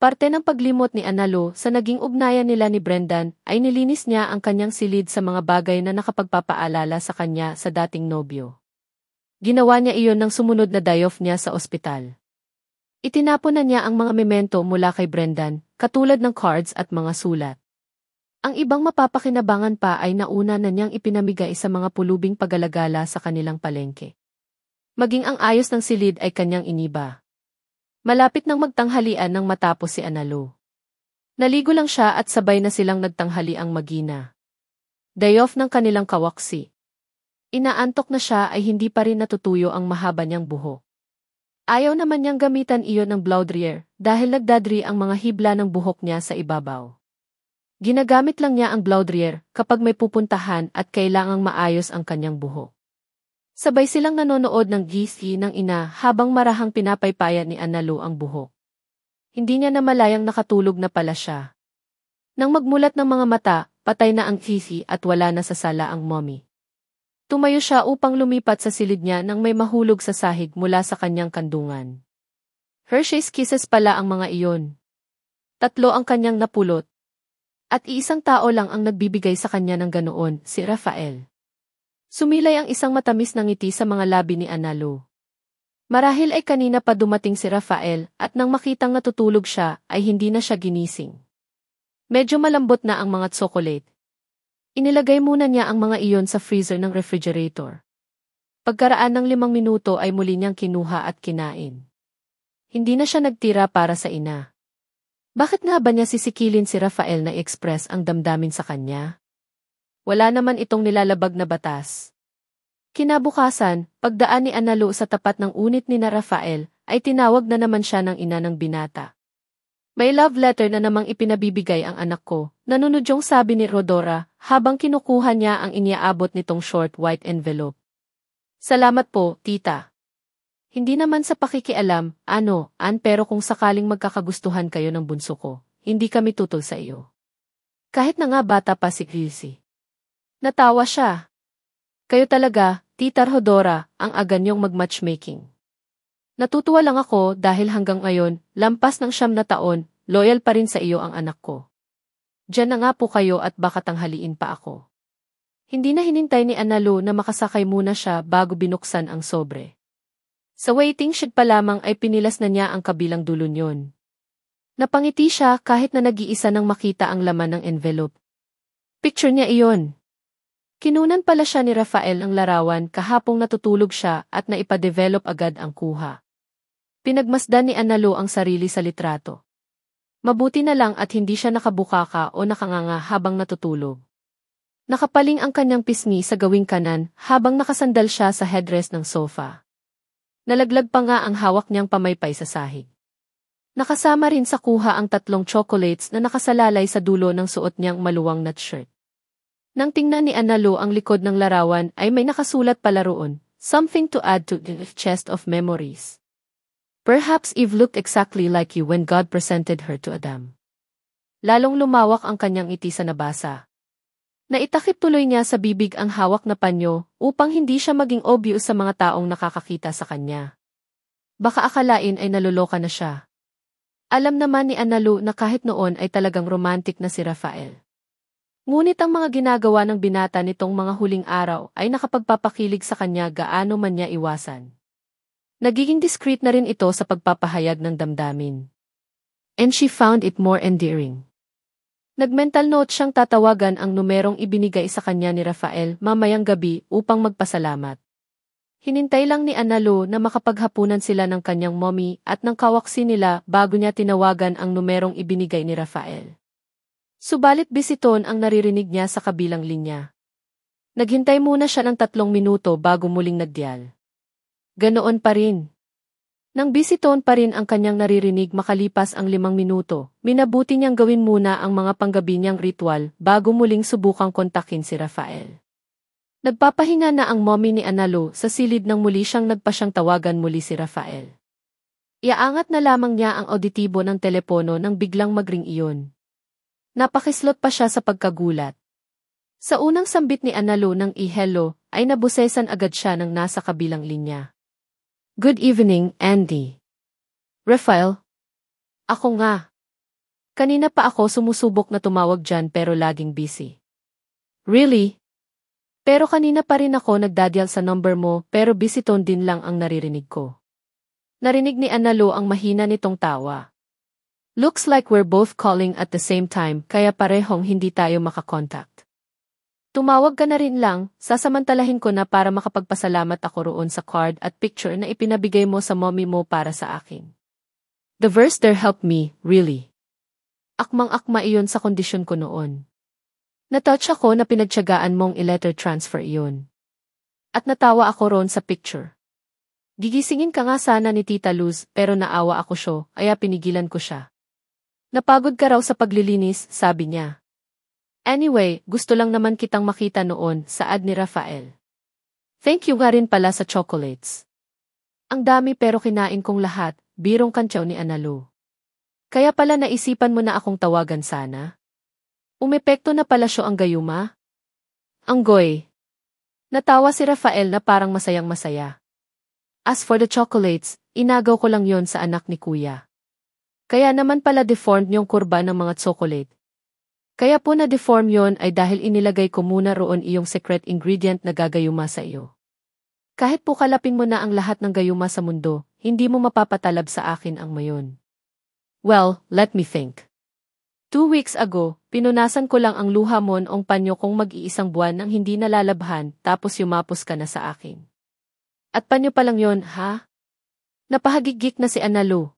Parte ng paglimot ni Analo sa naging ugnayan nila ni Brendan ay nilinis niya ang kanyang silid sa mga bagay na nakapagpapaalala sa kanya sa dating nobyo. Ginawa niya iyon ng sumunod na day-off niya sa ospital. Itinapon na niya ang mga memento mula kay Brendan, katulad ng cards at mga sulat. Ang ibang mapapakinabangan pa ay nauna na niyang ipinamigay sa mga pulubing pagalagala sa kanilang palengke. Maging ang ayos ng silid ay kanyang iniba. Malapit nang magtanghalian nang matapos si Analo. Naligo lang siya at sabay na silang nagtanghali ang mag-ina. Day off ng kanilang kawaksi. Inaantok na siya ay hindi pa rin natutuyo ang mahaba niyang buhok. Ayaw naman niyang gamitan iyon ng bloudrier dahil nagdadri ang mga hibla ng buhok niya sa ibabaw. Ginagamit lang niya ang bloudrier kapag may pupuntahan at kailangang maayos ang kanyang buhok. Sabay silang nanonood ng GC ng ina habang marahang pinapaypayan ni Analo ang buhok. Hindi niya namalayang nakatulog na pala siya. Nang magmulat ng mga mata, patay na ang GC at wala na sa sala ang mommy. Tumayo siya upang lumipat sa silid niya nang may mahulog sa sahig mula sa kanyang kandungan. Hershey's Kisses pala ang mga iyon. 3 ang kanyang napulot. At iisang tao lang ang nagbibigay sa kanya ng ganoon, si Rafael. Sumilay ang isang matamis na ngiti sa mga labi ni Analo. Marahil ay kanina pa dumating si Rafael at nang makitang natutulog siya ay hindi na siya ginising. Medyo malambot na ang mga tsokolate. Inilagay muna niya ang mga iyon sa freezer ng refrigerator. Pagkaraan ng 5 minuto ay muli niyang kinuha at kinain. Hindi na siya nagtira para sa ina. Bakit nga ba niya sisikilin si Rafael na i-express ang damdamin sa kanya? Wala naman itong nilalabag na batas. Kinabukasan, pagdaan ni Analo sa tapat ng unit ni na Rafael, ay tinawag na naman siya ng ina ng binata. May love letter na namang ipinabibigay ang anak ko, nanunudyong sabi ni Rodora, habang kinukuha niya ang iniaabot nitong short white envelope. Salamat po, tita. Hindi naman sa pakikialam, pero kung sakaling magkakagustuhan kayo ng bunso ko, hindi kami tutol sa iyo. Kahit na nga bata pa si Chrissy. Natawa siya. Kayo talaga, Tita Rodora, ang aganyong mag-matchmaking. Natutuwa lang ako dahil hanggang ngayon, lampas ng 9 na taon, loyal pa rin sa iyo ang anak ko. Diyan na nga po kayo at baka tanghaliin pa ako. Hindi na hinintay ni Analo na makasakay muna siya bago binuksan ang sobre. Sa waiting shed pa lamang ay pinilas na niya ang kabilang dulo niyon. Napangiti siya kahit na nag-iisa nang makita ang laman ng envelope. Picture niya iyon. Kinunan pala siya ni Rafael ang larawan kahapong natutulog siya at naipa-develop agad ang kuha. Pinagmasdan ni Analo ang sarili sa litrato. Mabuti na lang at hindi siya nakabukaka o nakanganga habang natutulog. Nakapaling ang kanyang pisngi sa gawing kanan habang nakasandal siya sa headrest ng sofa. Nalaglag pa nga ang hawak niyang pamaypay sa sahig. Nakasama rin sa kuha ang 3 chocolates na nakasalalay sa dulo ng suot niyang maluwang nut shirt. Nang tingnan ni Analo ang likod ng larawan ay may nakasulat pala roon, something to add to the chest of memories. Perhaps Eve looked exactly like you when God presented her to Adam. Lalong lumawak ang kanyang ngiti sa nabasa. Naitakip tuloy niya sa bibig ang hawak na panyo upang hindi siya maging obvious sa mga taong nakakakita sa kanya. Baka akalain ay naluloka na siya. Alam naman ni Analo na kahit noon ay talagang romantic na si Rafael. Ngunit ang mga ginagawa ng binata nitong mga huling araw ay nakapagpapakilig sa kanya gaano man niya iwasan. Nagiging discreet na rin ito sa pagpapahayag ng damdamin. And she found it more endearing. Nag-mental note siyang tatawagan ang numerong ibinigay sa kanya ni Rafael mamayang gabi upang magpasalamat. Hinintay lang ni Analo na makapaghapunan sila ng kanyang mommy at ng kawaksi nila bago niya tinawagan ang numerong ibinigay ni Rafael. Subalit bisiton ang naririnig niya sa kabilang linya. Naghintay muna siya ng 3 minuto bago muling nagdial. Ganoon pa rin. Nang bisiton pa rin ang kanyang naririnig makalipas ang 5 minuto, minabuti niyang gawin muna ang mga panggabi niyang ritual bago muling subukang kontakin si Rafael. Nagpapahinga na ang mommy ni Analo sa silid nang muli siyang nagpasyang tawagan muli si Rafael. Iaangat na lamang niya ang auditibo ng telepono nang biglang magring iyon. Napakislot pa siya sa pagkagulat. Sa unang sambit ni Analo ng i-hello, ay nabusesan agad siya ng nasa kabilang linya. Good evening, Andy. Rafael? Ako nga. Kanina pa ako sumusubok na tumawag dyan pero laging busy. Really? Pero kanina pa rin ako nagdadial sa number mo pero busy tone din lang ang naririnig ko. Narinig ni Analu ang mahina nitong tawa. Looks like we're both calling at the same time kaya parehong hindi tayo makakontakt. Tumawag ka na rin lang, sasamantalahin ko na para makapagpasalamat ako roon sa card at picture na ipinabigay mo sa mommy mo para sa akin. The verse there helped me, really. Akmang-akma iyon sa kondisyon ko noon. Natouch ako na pinagtiyagaan mong i-letter transfer iyon. At natawa ako roon sa picture. Gigisingin ka nga sana ni Tita Luz pero naawa ako siya, kaya pinigilan ko siya. Napagod ka raw sa paglilinis, sabi niya. Anyway, gusto lang naman kitang makita noon, saad ni Rafael. Thank you nga rin pala sa chocolates. Ang dami pero kinain kong lahat, birong kantyaw ni Analu. Kaya pala naisipan mo na akong tawagan sana? Umepekto na pala siya ang gayuma? Anggoy. Natawa si Rafael na parang masayang-masaya. As for the chocolates, inagaw ko lang yon sa anak ni Kuya. Kaya naman pala deformed yung kurba ng mga chocolate. Kaya po na-deform yon ay dahil inilagay ko muna roon iyong secret ingredient na gagayuma sa iyo. Kahit po kalapin mo na ang lahat ng gayuma sa mundo, hindi mo mapapatalab sa akin ang mayon. Well, let me think. 2 weeks ago, pinunasan ko lang ang luha mo noong panyo kong mag-iisang buwan nang hindi nalalabhan tapos yumapos ka na sa akin. At panyo pa lang yon, ha? Napahagigik na si Analu.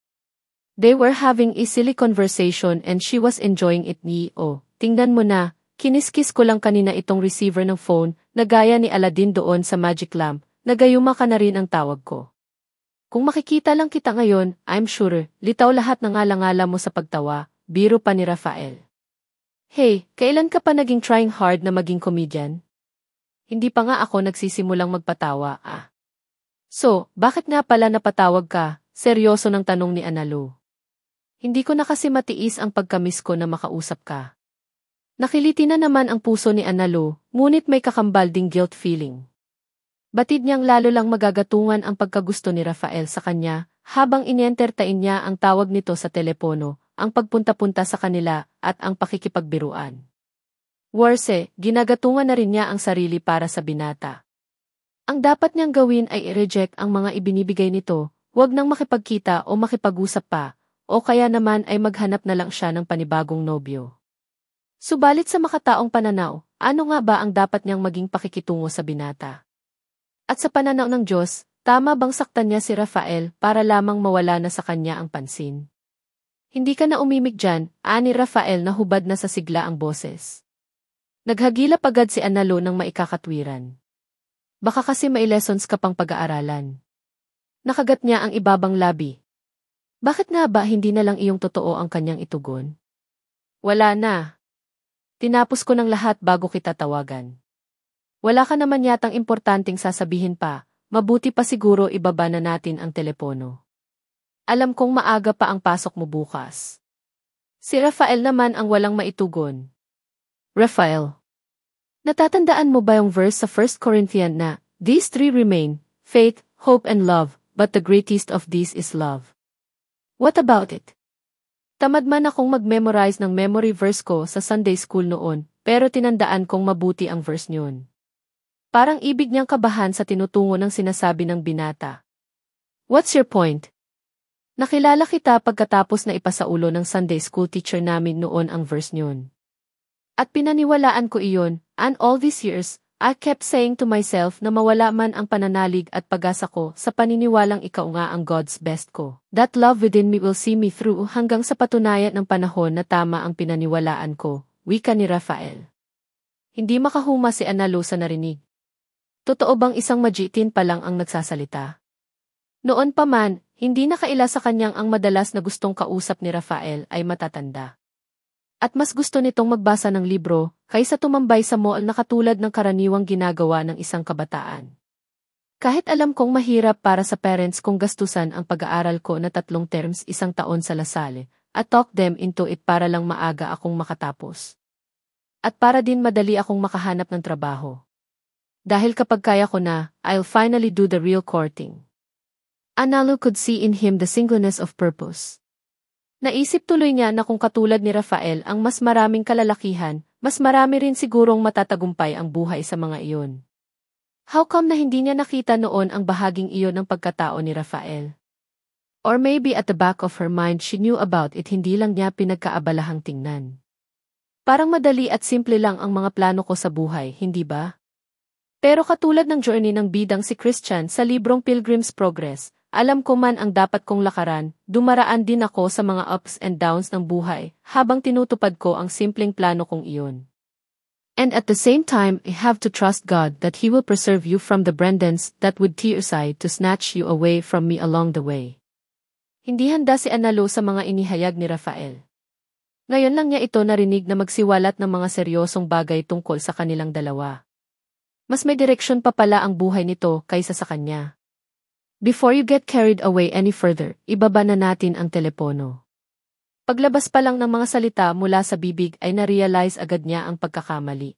They were having a silly conversation and she was enjoying it ni, oh, tingnan mo na, kiniskis ko lang kanina itong receiver ng phone na gaya ni Aladdin doon sa magic lamp, nagayuma ka na rin ang tawag ko. Kung makikita lang kita ngayon, I'm sure, litaw lahat ng ngala-ngala mo sa pagtawa, biro pa ni Rafael. Hey, kailan ka pa naging trying hard na maging comedian? Hindi pa nga ako nagsisimulang magpatawa, ah. So, bakit nga pala napatawag ka? Seryoso ng tanong ni Analu. Hindi ko na kasi matiis ang pagkamiss ko na makausap ka. Nakiliti na naman ang puso ni Analu, ngunit may kakambal ding guilt feeling. Batid niyang lalo lang magagatungan ang pagkagusto ni Rafael sa kanya, habang inientertain niya ang tawag nito sa telepono, ang pagpunta-punta sa kanila, at ang pakikipagbiruan. Worse, ginagatungan na rin niya ang sarili para sa binata. Ang dapat niyang gawin ay i-reject ang mga ibinibigay nito, huwag nang makipagkita o makipag-usap pa, o kaya naman ay maghanap na lang siya ng panibagong nobyo. Subalit sa makataong pananaw, ano nga ba ang dapat niyang maging pakikitungo sa binata? At sa pananaw ng Diyos, tama bang saktan niya si Rafael para lamang mawala na sa kanya ang pansin? Hindi ka na umimik dyan, ani Rafael na hubad na sa sigla ang boses. Naghagilap agad si Analu ng maikakatwiran. Baka kasi may lessons ka pang pag-aaralan. Nakagat niya ang ibabang labi. Bakit nga ba hindi na lang iyong totoo ang kanyang itugon? Wala na. Tinapos ko ng lahat bago kita tawagan. Wala ka naman yatang importanteng sasabihin pa, mabuti pa siguro ibaba na natin ang telepono. Alam kong maaga pa ang pasok mo bukas. Si Rafael naman ang walang maitugon. Rafael, natatandaan mo ba yung verse sa 1 Corinthians na, these three remain, faith, hope and love, but the greatest of these is love. What about it? Tamad man akong mag-memorize ng memory verse ko sa Sunday school noon, pero tinandaan kong mabuti ang verse niyon. Parang ibig niyang kabahan sa tinutungo ng sinasabi ng binata. What's your point? Nakilala kita pagkatapos na ipasaulo ng Sunday school teacher namin noon ang verse niyon. At pinaniwalaan ko iyon, and all these years, I kept saying to myself na mawala man ang pananalig at pag-asa ko sa paniniwalang ikaw nga ang God's best ko. That love within me will see me through hanggang sa patunayan ng panahon na tama ang pinaniwalaan ko, wika ni Rafael. Hindi makahuma si Analu sa narinig. Totoo bang isang majitin pa lang ang nagsasalita? Noon pa man, hindi nakaila sa kanyang ang madalas na gustong kausap ni Rafael ay matatanda. At mas gusto nitong magbasa ng libro, kaysa tumambay sa mall na katulad ng karaniwang ginagawa ng isang kabataan. Kahit alam kong mahirap para sa parents kong gastusan ang pag-aaral ko na 3 terms 1 taon sa Lasal, at talk them into it para lang maaga akong makatapos. At para din madali akong makahanap ng trabaho. Dahil kapag kaya ko na, I'll finally do the real courting. Analu could see in him the singleness of purpose. Naisip tuloy niya na kung katulad ni Rafael ang mas maraming kalalakihan, mas marami rin sigurong matatagumpay ang buhay sa mga iyon. How come na hindi niya nakita noon ang bahaging iyon ng pagkatao ni Rafael? Or maybe at the back of her mind she knew about it, hindi lang niya pinagkaabalahang tingnan. Parang madali at simple lang ang mga plano ko sa buhay, hindi ba? Pero katulad ng journey ng bidang si Christian sa librong Pilgrim's Progress, alam ko man ang dapat kong lakaran, dumaraan din ako sa mga ups and downs ng buhay habang tinutupad ko ang simpleng plano kong iyon. And at the same time, I have to trust God that He will preserve you from the Brendans that would tear aside to snatch you away from me along the way. Hindi handa si Ana Lu sa mga inihayag ni Rafael. Ngayon lang niya ito narinig na magsiwalat ng mga seryosong bagay tungkol sa kanilang dalawa. Mas may direksyon pa pala ang buhay nito kaysa sa kanya. Before you get carried away any further, ibaba na natin ang telepono. Paglabas pa lang ng mga salita mula sa bibig ay na-realize agad niya ang pagkakamali.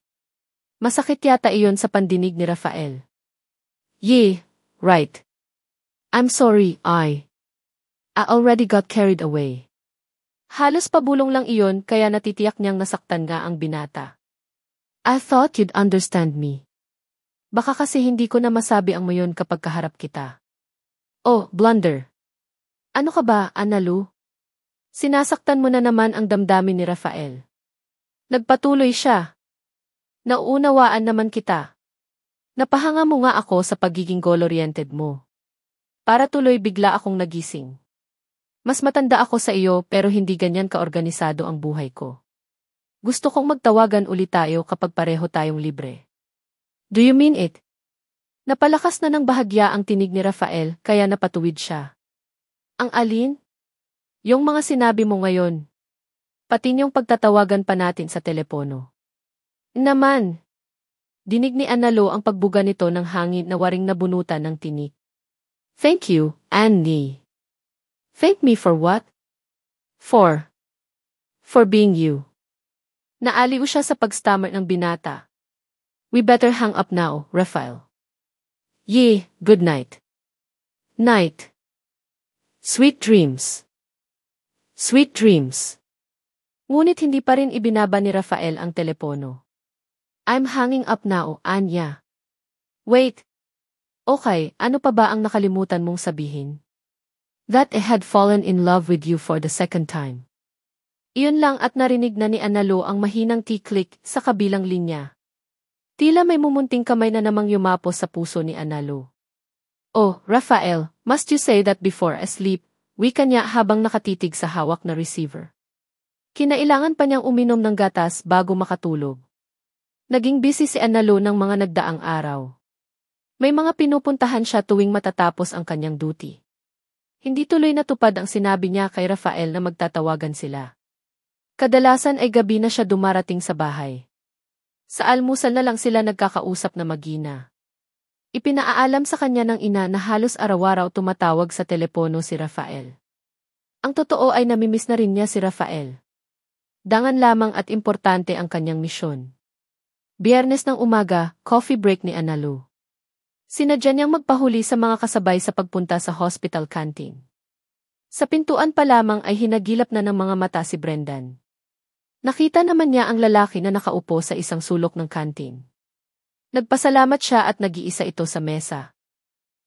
Masakit yata iyon sa pandinig ni Rafael. Yeah, right. I'm sorry, I already got carried away. Halos pabulong lang iyon kaya natitiyak niyang nasaktan nga ang binata. I thought you'd understand me. Baka kasi hindi ko na masabi ang mayon kapag kaharap kita. Oh, blunder. Ano ka ba, Ana Lu? Sinasaktan mo na naman ang damdamin ni Rafael. Nagpatuloy siya. Nauunawaan naman kita. Napahanga mo nga ako sa pagiging goal-oriented mo. Para tuloy bigla akong nagising. Mas matanda ako sa iyo pero hindi ganyan kaorganisado ang buhay ko. Gusto kong magtawagan ulit tayo kapag pareho tayong libre. Do you mean it? Napalakas na ng bahagya ang tinig ni Rafael kaya napatuwid siya. Ang alin? Yung mga sinabi mo ngayon. Pati yung pagtatawagan pa natin sa telepono. Naman. Dinig ni Ana Lu ang pagbuga nito ng hangin na waring nabunutan ng tinik. Thank you, Annie. Thank me for what? For being you. Naaliw siya sa pagstammer ng binata. We better hang up now, Rafael. Yeah, good night. Night. Sweet dreams. Sweet dreams. Ngunit hindi pa rin ibinaba ni Rafael ang telepono. I'm hanging up now, Anya. Wait. Okay, ano pa ba ang nakalimutan mong sabihin? That I had fallen in love with you for the second time. Iyon lang at narinig na ni Ana Lu ang mahinang tiklik sa kabilang linya. Tila may mumunting kamay na namang yumapos sa puso ni Ana Lu. Oh, Rafael, must you say that before I sleep? Wika niya habang nakatitig sa hawak na receiver. Kinailangan pa niyang uminom ng gatas bago makatulog. Naging busy si Ana Lu ng mga nagdaang araw. May mga pinupuntahan siya tuwing matatapos ang kanyang duty. Hindi tuloy natupad ang sinabi niya kay Rafael na magtatawagan sila. Kadalasan ay gabi na siya dumarating sa bahay. Sa almusal na lang sila nagkakausap na mag-ina. Ipinaalam sa kanya ng ina na halos araw-araw tumatawag sa telepono si Rafael. Ang totoo ay namimiss na rin niya si Rafael. Dangan lamang at importante ang kanyang misyon. Biyernes ng umaga, coffee break ni Ana Lu. Sinadya niyang magpahuli sa mga kasabay sa pagpunta sa hospital canteen. Sa pintuan pa lamang ay hinagilap na ng mga mata si Brendan. Nakita naman niya ang lalaki na nakaupo sa isang sulok ng canteen. Nagpasalamat siya at nag-iisa ito sa mesa.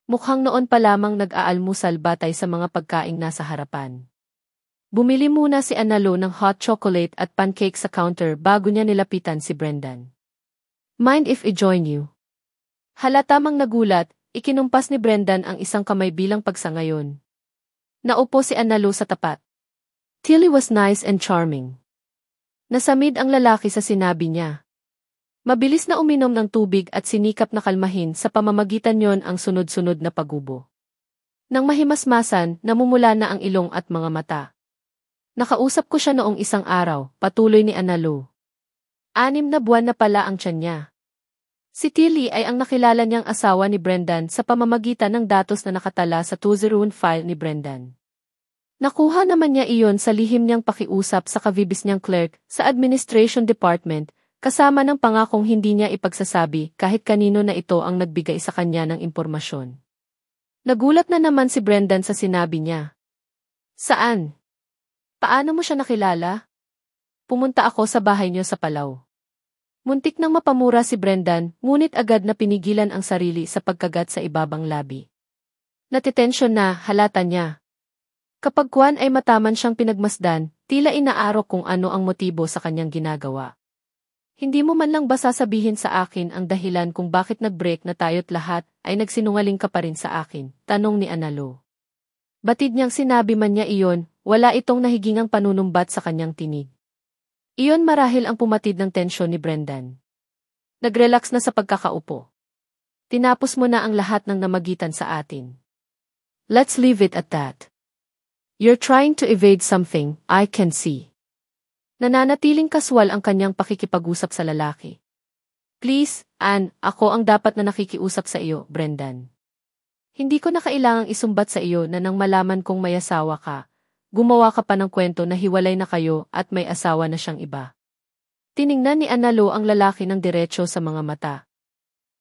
Mukhang noon pa lamang nag-aalmusal batay sa mga pagkaing nasa harapan. Bumili muna si Ana Lu ng hot chocolate at pancake sa counter bago niya nilapitan si Brendan. Mind if I join you? Halata mang nagulat, ikinumpas ni Brendan ang isang kamay bilang pagsangayon. Naupo si Ana Lu sa tapat. Tilly was nice and charming. Nasamid ang lalaki sa sinabi niya. Mabilis na uminom ng tubig at sinikap na kalmahin sa pamamagitan yon ang sunod-sunod na pagubo. Nang mahimasmasan, namumula na ang ilong at mga mata. Nakausap ko siya noong isang araw, patuloy ni Ana Lu. 6 na buwan na pala ang tiyan niya. Si Tilly ay ang nakilala niyang asawa ni Brendan sa pamamagitan ng datos na nakatala sa 201 file ni Brendan. Nakuha naman niya iyon sa lihim niyang pakiusap sa kavibis niyang clerk sa Administration Department, kasama ng pangakong hindi niya ipagsasabi kahit kanino na ito ang nagbigay sa kanya ng impormasyon. Nagulat na naman si Brendan sa sinabi niya. Saan? Paano mo siya nakilala? Pumunta ako sa bahay niyo sa Palau. Muntik nang mapamura si Brendan, ngunit agad na pinigilan ang sarili sa pagkagat sa ibabang labi. Natitensyon na, halata niya. Kapag Kwan ay mataman siyang pinagmasdan, tila inaarok kung ano ang motibo sa kanyang ginagawa. Hindi mo man lang ba sasabihin sa akin ang dahilan kung bakit nag-break na tayo't lahat ay nagsinungaling ka pa rin sa akin? Tanong ni Analo. Batid niyang sinabi man niya iyon, wala itong nahigingang panunumbat sa kanyang tinig. Iyon marahil ang pumatid ng tensyon ni Brendan. Nagrelax na sa pagkakaupo. Tinapos mo na ang lahat ng namagitan sa atin. Let's leave it at that. You're trying to evade something, I can see. Nananatiling kaswal ang kanyang pakikipag-usap sa lalaki. Please, Anne, ako ang dapat na nakikiusap sa iyo, Brendan. Hindi ko na kailangang isumbat sa iyo na nang malaman kong may asawa ka, gumawa ka pa ng kwento na hiwalay na kayo at may asawa na siyang iba. Tiningnan ni Analo ang lalaki ng diretso sa mga mata.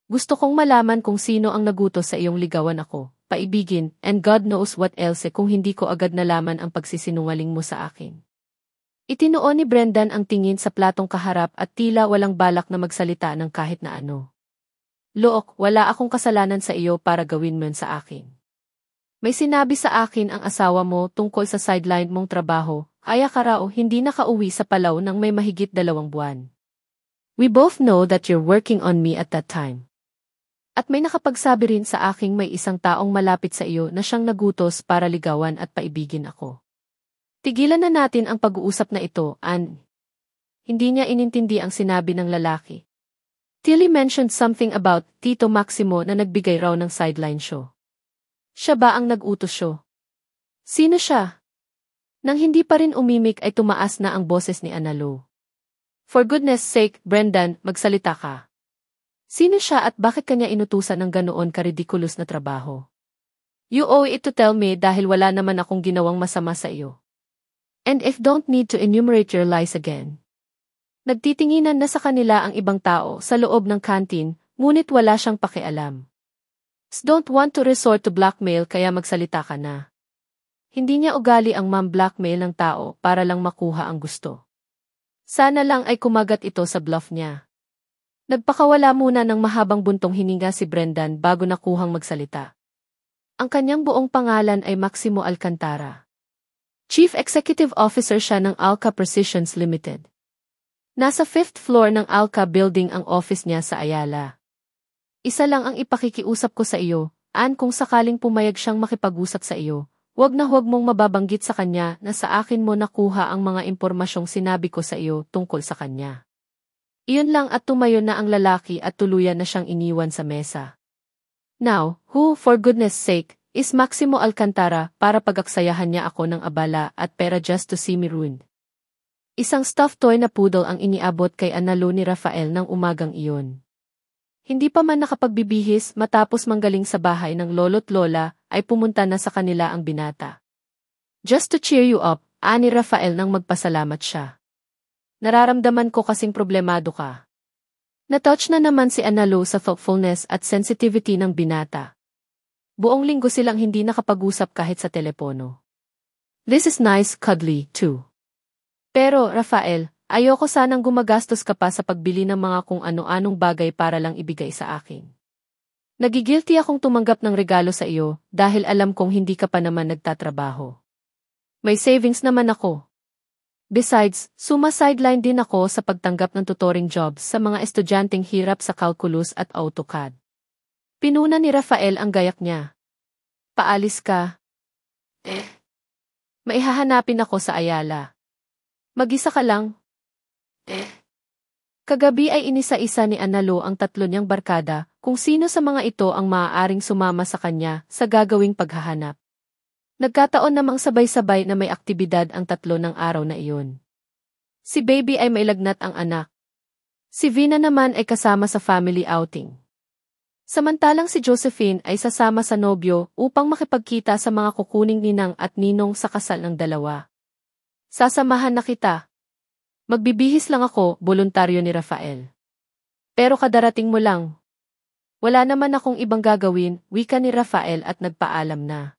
Gusto kong malaman kung sino ang nagutos sa iyong ligawan ako, paibigin, and God knows what else kung hindi ko agad nalaman ang pagsisinungaling mo sa akin. Itinuon ni Brendan ang tingin sa platong kaharap at tila walang balak na magsalita ng kahit na ano. Look, wala akong kasalanan sa iyo para gawin mo sa akin. May sinabi sa akin ang asawa mo tungkol sa sideline mong trabaho, kaya ka raw hindi nakauwi sa Palau ng may mahigit 2 buwan. We both know that you're working on me at that time. At may nakapagsabi rin sa aking may isang taong malapit sa iyo na siyang nagutos para ligawan at paibigin ako. Tigilan na natin ang pag-uusap na ito, Anne. Hindi niya inintindi ang sinabi ng lalaki. Tilly mentioned something about Tito Maximo na nagbigay raw ng sideline show. Siya ba ang nag-utos siya? Sino siya? Nang hindi pa rin umimik ay tumaas na ang boses ni Analo. For goodness sake, Brendan, magsalita ka. Sino siya at bakit kanya inutusan ng ganoon ka-ridiculous na trabaho? You owe it to tell me dahil wala naman akong ginawang masama sa iyo. And if don't need to enumerate your lies again. Nagtitinginan na sa kanila ang ibang tao sa loob ng kantin, ngunit wala siyang pakialam. Don't want to resort to blackmail kaya magsalita ka na. Hindi niya ugali ang blackmail ng tao para lang makuha ang gusto. Sana lang ay kumagat ito sa bluff niya. Nagpakawala muna ng mahabang buntong hininga si Brendan bago nakuhang magsalita. Ang kanyang buong pangalan ay Maximo Alcantara. Chief Executive Officer siya ng Alca Precisions Limited. Nasa 5th floor ng Alca Building ang office niya sa Ayala. Isa lang ang ipakikiusap ko sa iyo, Anne, kung sakaling pumayag siyang makipag-usap sa iyo, huwag mong mababanggit sa kanya na sa akin mo nakuha ang mga impormasyong sinabi ko sa iyo tungkol sa kanya. Iyon lang at tumayo na ang lalaki at tuluyan na siyang iniwan sa mesa. Now, who, for goodness sake, is Maximo Alcantara para pagaksayahan niya ako ng abala at pera just to see me ruined? Isang stuffed toy na poodle ang iniabot kay Analo ni Rafael ng umagang iyon. Hindi pa man nakapagbibihis matapos manggaling sa bahay ng lolo't lola, ay pumunta na sa kanila ang binata. Just to cheer you up, ani Rafael nang magpasalamat siya. Nararamdaman ko kasing problemado ka. Natouch na naman si Analo sa thoughtfulness at sensitivity ng binata. Buong linggo silang hindi nakapag-usap kahit sa telepono. This is nice, cuddly, too. Pero, Rafael, ayoko sanang gumagastos ka pa sa pagbili ng mga kung ano-anong bagay para lang ibigay sa akin. Nagigilty akong tumanggap ng regalo sa iyo dahil alam kong hindi ka pa naman nagtatrabaho. May savings naman ako. Besides, suma-sideline din ako sa pagtanggap ng tutoring jobs sa mga estudyanteng hirap sa calculus at AutoCAD. Pinuna ni Rafael ang gayak niya. Paalis ka. Maihahanapin ako sa Ayala. Mag-isa ka lang. Kagabi ay inisa-isa ni Analo ang 3 niyang barkada kung sino sa mga ito ang maaaring sumama sa kanya sa gagawing paghahanap. Nagkataon namang sabay-sabay na may aktibidad ang 3 ng araw na iyon. Si Baby ay mailagnat ang anak. Si Vina naman ay kasama sa family outing. Samantalang si Josephine ay sasama sa nobyo upang makipagkita sa mga kukuning ninang at ninong sa kasal ng dalawa. Sasamahan na kita. Magbibihis lang ako, voluntaryo ni Rafael. Pero kadarating mo lang. Wala naman akong ibang gagawin, wika ni Rafael at nagpaalam na.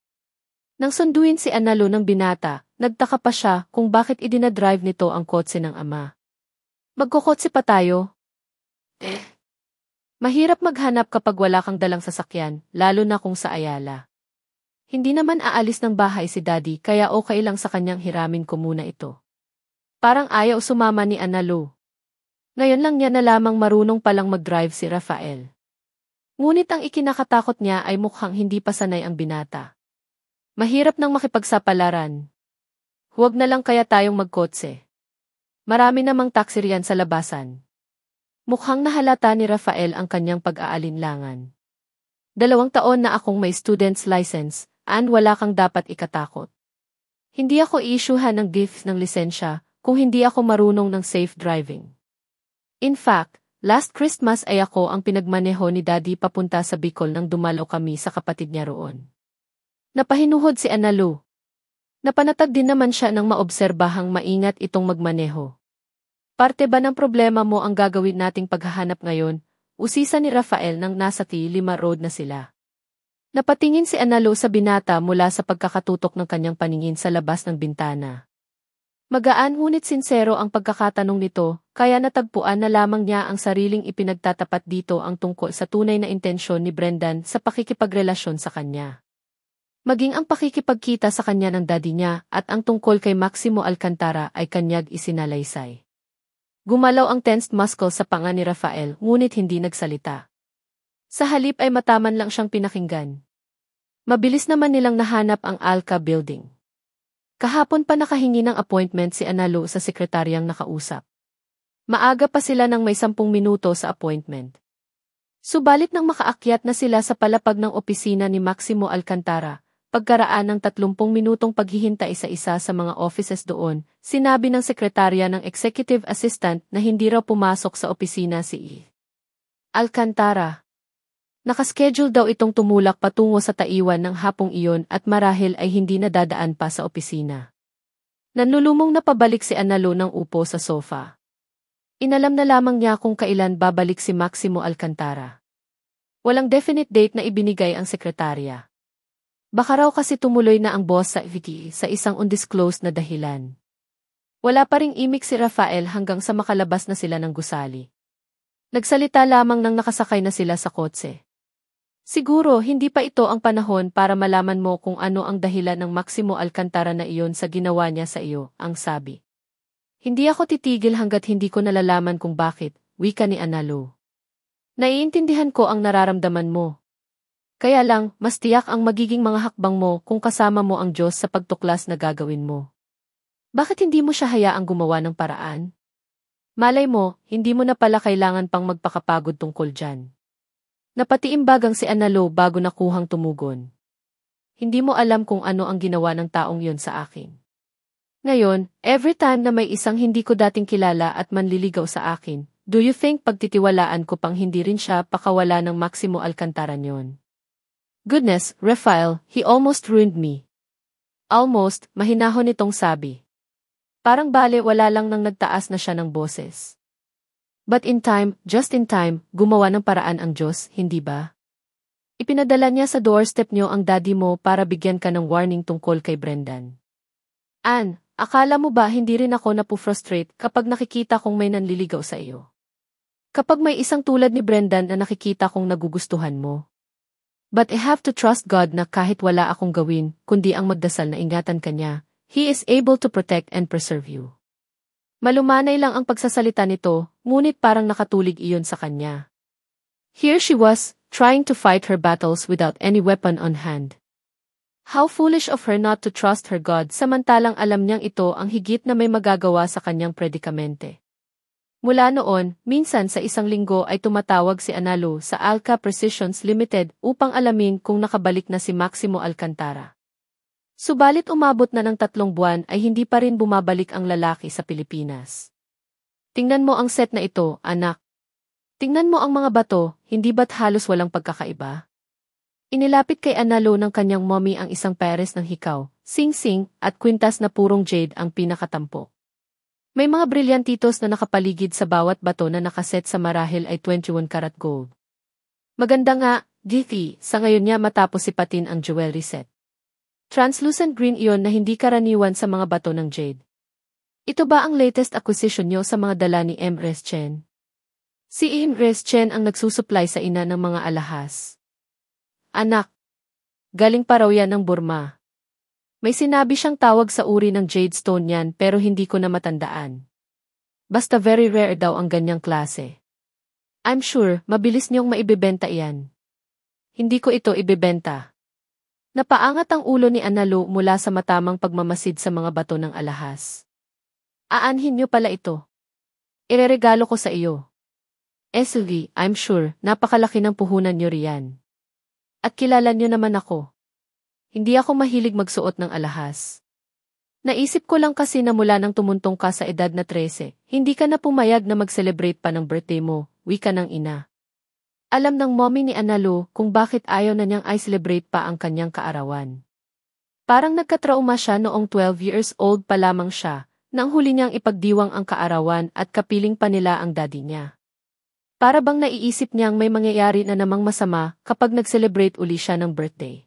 Nang sunduin si Analo ng binata, nagtaka pa siya kung bakit idinadrive nito ang kotse ng ama. Magkokotse pa tayo? Mahirap maghanap kapag wala kang dalang sasakyan, lalo na kung sa Ayala. Hindi naman aalis ng bahay si Daddy kaya okay lang sa kanyang hiramin ko muna ito. Parang ayaw sumama ni Analu. Ngayon lang niya na lamang marunong palang mag-drive si Rafael. Ngunit ang ikinakatakot niya ay mukhang hindi pa sanay ang binata. Mahirap nang makipagsapalaran. Huwag na lang kaya tayong magkotse. Marami namang taxi riyan sa labasan. Mukhang nahalata ni Rafael ang kanyang pag-aalinlangan. 2 taon na akong may student's license, and wala kang dapat ikatakot. Hindi ako i-issuehan ng gift ng lisensya kung hindi ako marunong ng safe driving. In fact, last Christmas ay ako ang pinagmaneho ni Daddy papunta sa Bicol nang dumalo kami sa kapatid niya roon. Napahinuhod si Analu. Napanatag din naman siya nang maobserbahang maingat itong magmaneho. Parte ba ng problema mo ang gagawin nating paghahanap ngayon? Usisa ni Rafael nang nasa T5 Road na sila. Napatingin si Analu sa binata mula sa pagkakatutok ng kanyang paningin sa labas ng bintana. Magaan ngunit sinsero ang pagkakatanong nito, kaya natagpuan na lamang niya ang sariling ipinagtatapat dito ang tungkol sa tunay na intensyon ni Brendan sa pakikipagrelasyon sa kanya. Maging ang pakikipagkita sa kanya ng daddy niya at ang tungkol kay Maximo Alcantara ay kanyag isinalaysay. Gumalaw ang tensed muscle sa panga ni Rafael ngunit hindi nagsalita. Sa halip ay mataman lang siyang pinakinggan. Mabilis naman nilang nahanap ang Alca Building. Kahapon pa nakahingi ng appointment si Analu sa sekretaryang nakausap. Maaga pa sila ng may 10 minuto sa appointment. Subalit nang makaakyat na sila sa palapag ng opisina ni Maximo Alcantara, pagkaraan ng 30 minutong paghihintay isa-isa sa mga offices doon, sinabi ng sekretarya ng executive assistant na hindi raw pumasok sa opisina si Alcantara. Nakaschedule daw itong tumulak patungo sa Taiwan ng hapong iyon at marahil ay hindi nadadaan pa sa opisina. Nanlulumong na pabalik si Analu ng upo sa sofa. Inalam na lamang niya kung kailan babalik si Maximo Alcantara. Walang definite date na ibinigay ang sekretarya. Baka raw kasi tumuloy na ang boss sa Vicky sa isang undisclosed na dahilan. Wala pa ring imik si Rafael hanggang sa makalabas na sila ng gusali. Nagsalita lamang nang nakasakay na sila sa kotse. Siguro hindi pa ito ang panahon para malaman mo kung ano ang dahilan ng Maximo Alcantara na iyon sa ginawa niya sa iyo, ang sabi. Hindi ako titigil hanggat hindi ko nalalaman kung bakit, wika ni Analu. Naiintindihan ko ang nararamdaman mo. Kaya lang, mas tiyak ang magiging mga hakbang mo kung kasama mo ang Diyos sa pagtuklas na gagawin mo. Bakit hindi mo siya hayaang gumawa ng paraan? Malay mo, hindi mo na pala kailangan pang magpakapagod tungkol dyan. Napatiimbagang si Analu bago nakuhang tumugon. Hindi mo alam kung ano ang ginawa ng taong yon sa akin. Ngayon, every time na may isang hindi ko dating kilala at manliligaw sa akin, do you think pagtitiwalaan ko pang hindi rin siya pakawala ng Maximo Alcantara yon? Goodness, Rafael, he almost ruined me. Almost, mahinahon itong sabi. Parang bale wala lang nang nagtaas na siya ng boses. But in time, just in time, gumawa ng paraan ang Diyos, hindi ba? Ipinadala niya sa doorstep niyo ang daddy mo para bigyan ka ng warning tungkol kay Brendan. Ann, akala mo ba hindi rin ako napufrustrate kapag nakikita kong may nanliligaw sa iyo? Kapag may isang tulad ni Brendan na nakikita kong nagugustuhan mo. But I have to trust God na kahit wala akong gawin, kundi ang magdasal na ingatan kanya, He is able to protect and preserve you. Malumanay lang ang pagsasalita nito, ngunit parang nakatulig iyon sa kanya. Here she was, trying to fight her battles without any weapon on hand. How foolish of her not to trust her God samantalang alam niyang ito ang higit na may magagawa sa kanyang predikamente. Mula noon, minsan sa isang linggo ay tumatawag si Analu sa Alca Precisions Limited upang alamin kung nakabalik na si Maximo Alcantara. Subalit umabot na ng 3 buwan ay hindi pa rin bumabalik ang lalaki sa Pilipinas. Tingnan mo ang set na ito, anak. Tingnan mo ang mga bato, hindi ba't halos walang pagkakaiba? Inilapit kay Analu ng kanyang mommy ang isang pares ng hikaw, sing-sing, at kwintas na purong jade ang pinakatampok. May mga brilyantitos na nakapaligid sa bawat bato na nakaset sa marahil ay 21 karat gold. Maganda nga, Githi, sa ngayon niya matapos sipatin ang jewelry set. Translucent green iyon na hindi karaniwan sa mga bato ng jade. Ito ba ang latest acquisition nyo sa mga dala ni Empress Chen? Si Empress Chen ang nagsusupply sa ina ng mga alahas. Anak, galing pa raw yan ng Burma. May sinabi siyang tawag sa uri ng jade stone yan pero hindi ko na matandaan. Basta very rare daw ang ganyang klase. I'm sure, mabilis niyong maibibenta iyan. Hindi ko ito ibebenta. Napaangat ang ulo ni Analu mula sa matamang pagmamasid sa mga bato ng alahas. Aanhin niyo pala ito. Ireregalo ko sa iyo. SUV, I'm sure, napakalaki ng puhunan niyo riyan. At kilala niyo naman ako. Hindi ako mahilig magsuot ng alahas. Naisip ko lang kasi na mula nang tumuntong ka sa edad na 13, hindi ka na pumayag na mag-celebrate pa ng birthday mo, wika ng ina. Alam ng mommy ni Analu kung bakit ayaw na niyang i-celebrate pa ang kanyang kaarawan. Parang nagkatrauma siya noong 12 years old pa lamang siya, nang huli niyang ipagdiwang ang kaarawan at kapiling pa nila ang daddy niya. Para bang naiisip niyang may mangyayari na namang masama kapag nag-celebrate uli siya ng birthday.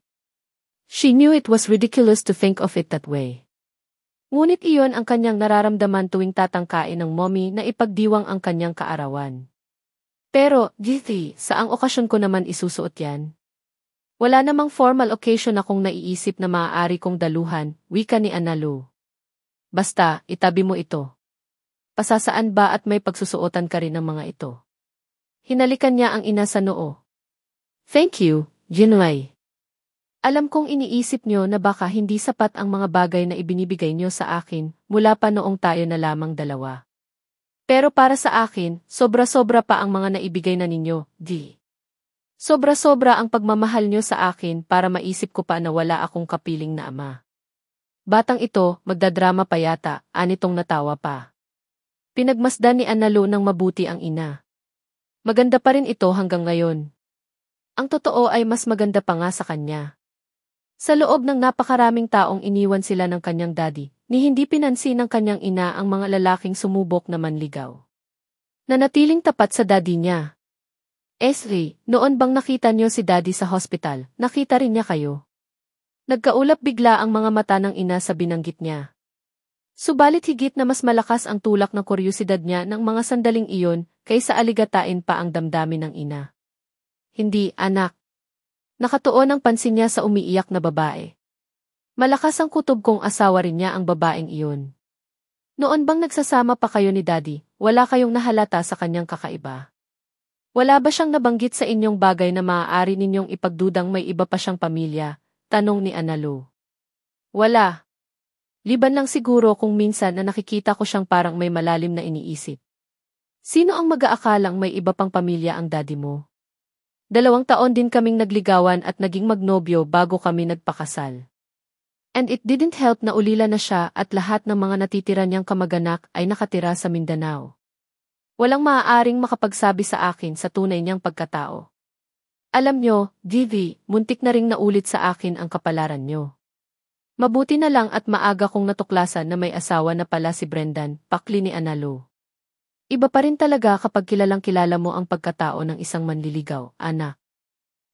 She knew it was ridiculous to think of it that way. Ngunit iyon ang kanyang nararamdaman tuwing tatangkain ng mommy na ipagdiwang ang kanyang kaarawan. Pero, Githy, saang okasyon ko naman isusuot yan? Wala namang formal occasion akong naiisip na maaari kong daluhan, wika ni Analu. Basta, itabi mo ito. Pasasaan ba at may pagsusuotan ka rin ng mga ito? Hinalikan niya ang ina sa noo. Thank you, Jinwei. Alam kong iniisip nyo na baka hindi sapat ang mga bagay na ibinibigay nyo sa akin mula pa noong tayo na lamang dalawa. Pero para sa akin, sobra-sobra pa ang mga naibigay na ninyo, di. Sobra-sobra ang pagmamahal nyo sa akin para maisip ko pa na wala akong kapiling na ama. Batang ito, magdadrama pa yata, anitong natawa pa. Pinagmasdan ni Analu ng mabuti ang ina. Maganda pa rin ito hanggang ngayon. Ang totoo ay mas maganda pa nga sa kanya. Sa loob ng napakaraming taong iniwan sila ng kanyang daddy, ni hindi pinansin ng kanyang ina ang mga lalaking sumubok na manligaw. Nanatiling tapat sa daddy niya. Esri, noon bang nakita niyo si daddy sa hospital, nakita rin niya kayo? Nagkaulap bigla ang mga mata ng ina sa binanggit niya. Subalit higit na mas malakas ang tulak ng kuryusidad niya ng mga sandaling iyon kaysa aligatain pa ang damdamin ng ina. Hindi, anak. Nakatuon ang pansin niya sa umiiyak na babae. Malakas ang kutob kong asawa rin niya ang babaeng iyon. Noon bang nagsasama pa kayo ni daddy, wala kayong nahalata sa kanyang kakaiba? Wala ba siyang nabanggit sa inyong bagay na maaari ninyong ipagdudang may iba pa siyang pamilya? Tanong ni Analu. Wala. Liban lang siguro kung minsan na nakikita ko siyang parang may malalim na iniisip. Sino ang mag-aakalang may iba pang pamilya ang daddy mo? 2 taon din kaming nagligawan at naging magnobyo bago kami nagpakasal. And it didn't help na ulila na siya at lahat ng mga natitira niyang kamag-anak ay nakatira sa Mindanao. Walang maaaring makapagsabi sa akin sa tunay niyang pagkatao. Alam niyo, Divi, muntik na ring naulit sa akin ang kapalaran niyo. Mabuti na lang at maaga kong natuklasan na may asawa na pala si Brendan, pakli ni Analu. Iba pa rin talaga kapag kilalang kilala mo ang pagkatao ng isang manliligaw, anak.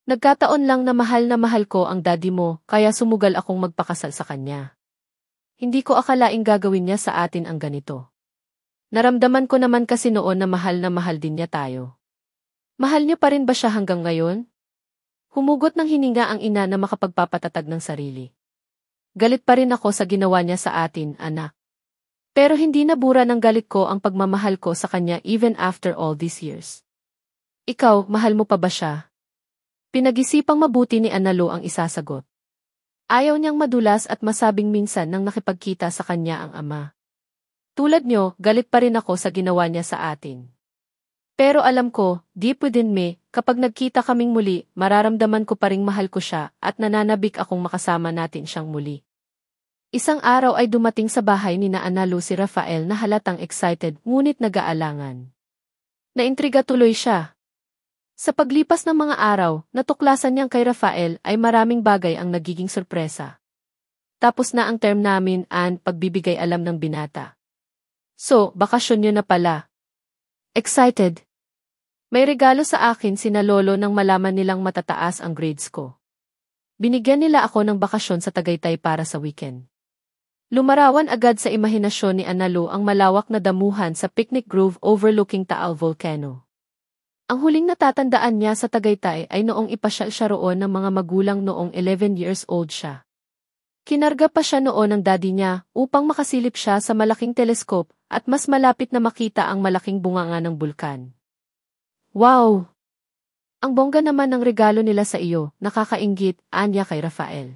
Nagkataon lang na mahal ko ang daddy mo, kaya sumugal akong magpakasal sa kanya. Hindi ko akalaing gagawin niya sa atin ang ganito. Naramdaman ko naman kasi noon na mahal din niya tayo. Mahal niyo pa rin ba siya hanggang ngayon? Humugot ng hininga ang ina na makapagpapatatag ng sarili. Galit pa rin ako sa ginawa niya sa atin, anak. Pero hindi nabura ng galit ko ang pagmamahal ko sa kanya even after all these years. Ikaw, mahal mo pa ba siya? Pinag-isipang mabuti ni Analu ang isasagot. Ayaw niyang madulas at masabing minsan nang nakipagkita sa kanya ang ama. Tulad niyo, galit pa rin ako sa ginawa niya sa atin. Pero alam ko, deep within me, kapag nagkita kaming muli, mararamdaman ko pa ring mahal ko siya at nananabik akong makasama natin siyang muli. Isang araw ay dumating sa bahay ni na Analu si Rafael na halatang excited ngunit nag-aalangan. Naintriga tuloy siya. Sa paglipas ng mga araw, natuklasan niyang kay Rafael ay maraming bagay ang nagiging sorpresa. Tapos na ang term namin and pagbibigay alam ng binata. So, bakasyon niyo na pala. Excited. May regalo sa akin sina lolo nang malaman nilang matataas ang grades ko. Binigyan nila ako ng bakasyon sa Tagaytay para sa weekend. Lumarawan agad sa imahinasyon ni Analu ang malawak na damuhan sa picnic grove overlooking Taal Volcano. Ang huling natatandaan niya sa Tagaytay ay noong ipasyal siya roon ng mga magulang noong 11 years old siya. Kinarga pa siya noon ng daddy niya upang makasilip siya sa malaking teleskop at mas malapit na makita ang malaking bunganga ng bulkan. Wow! Ang bongga naman ng regalo nila sa iyo, nakakainggit, anya kay Rafael.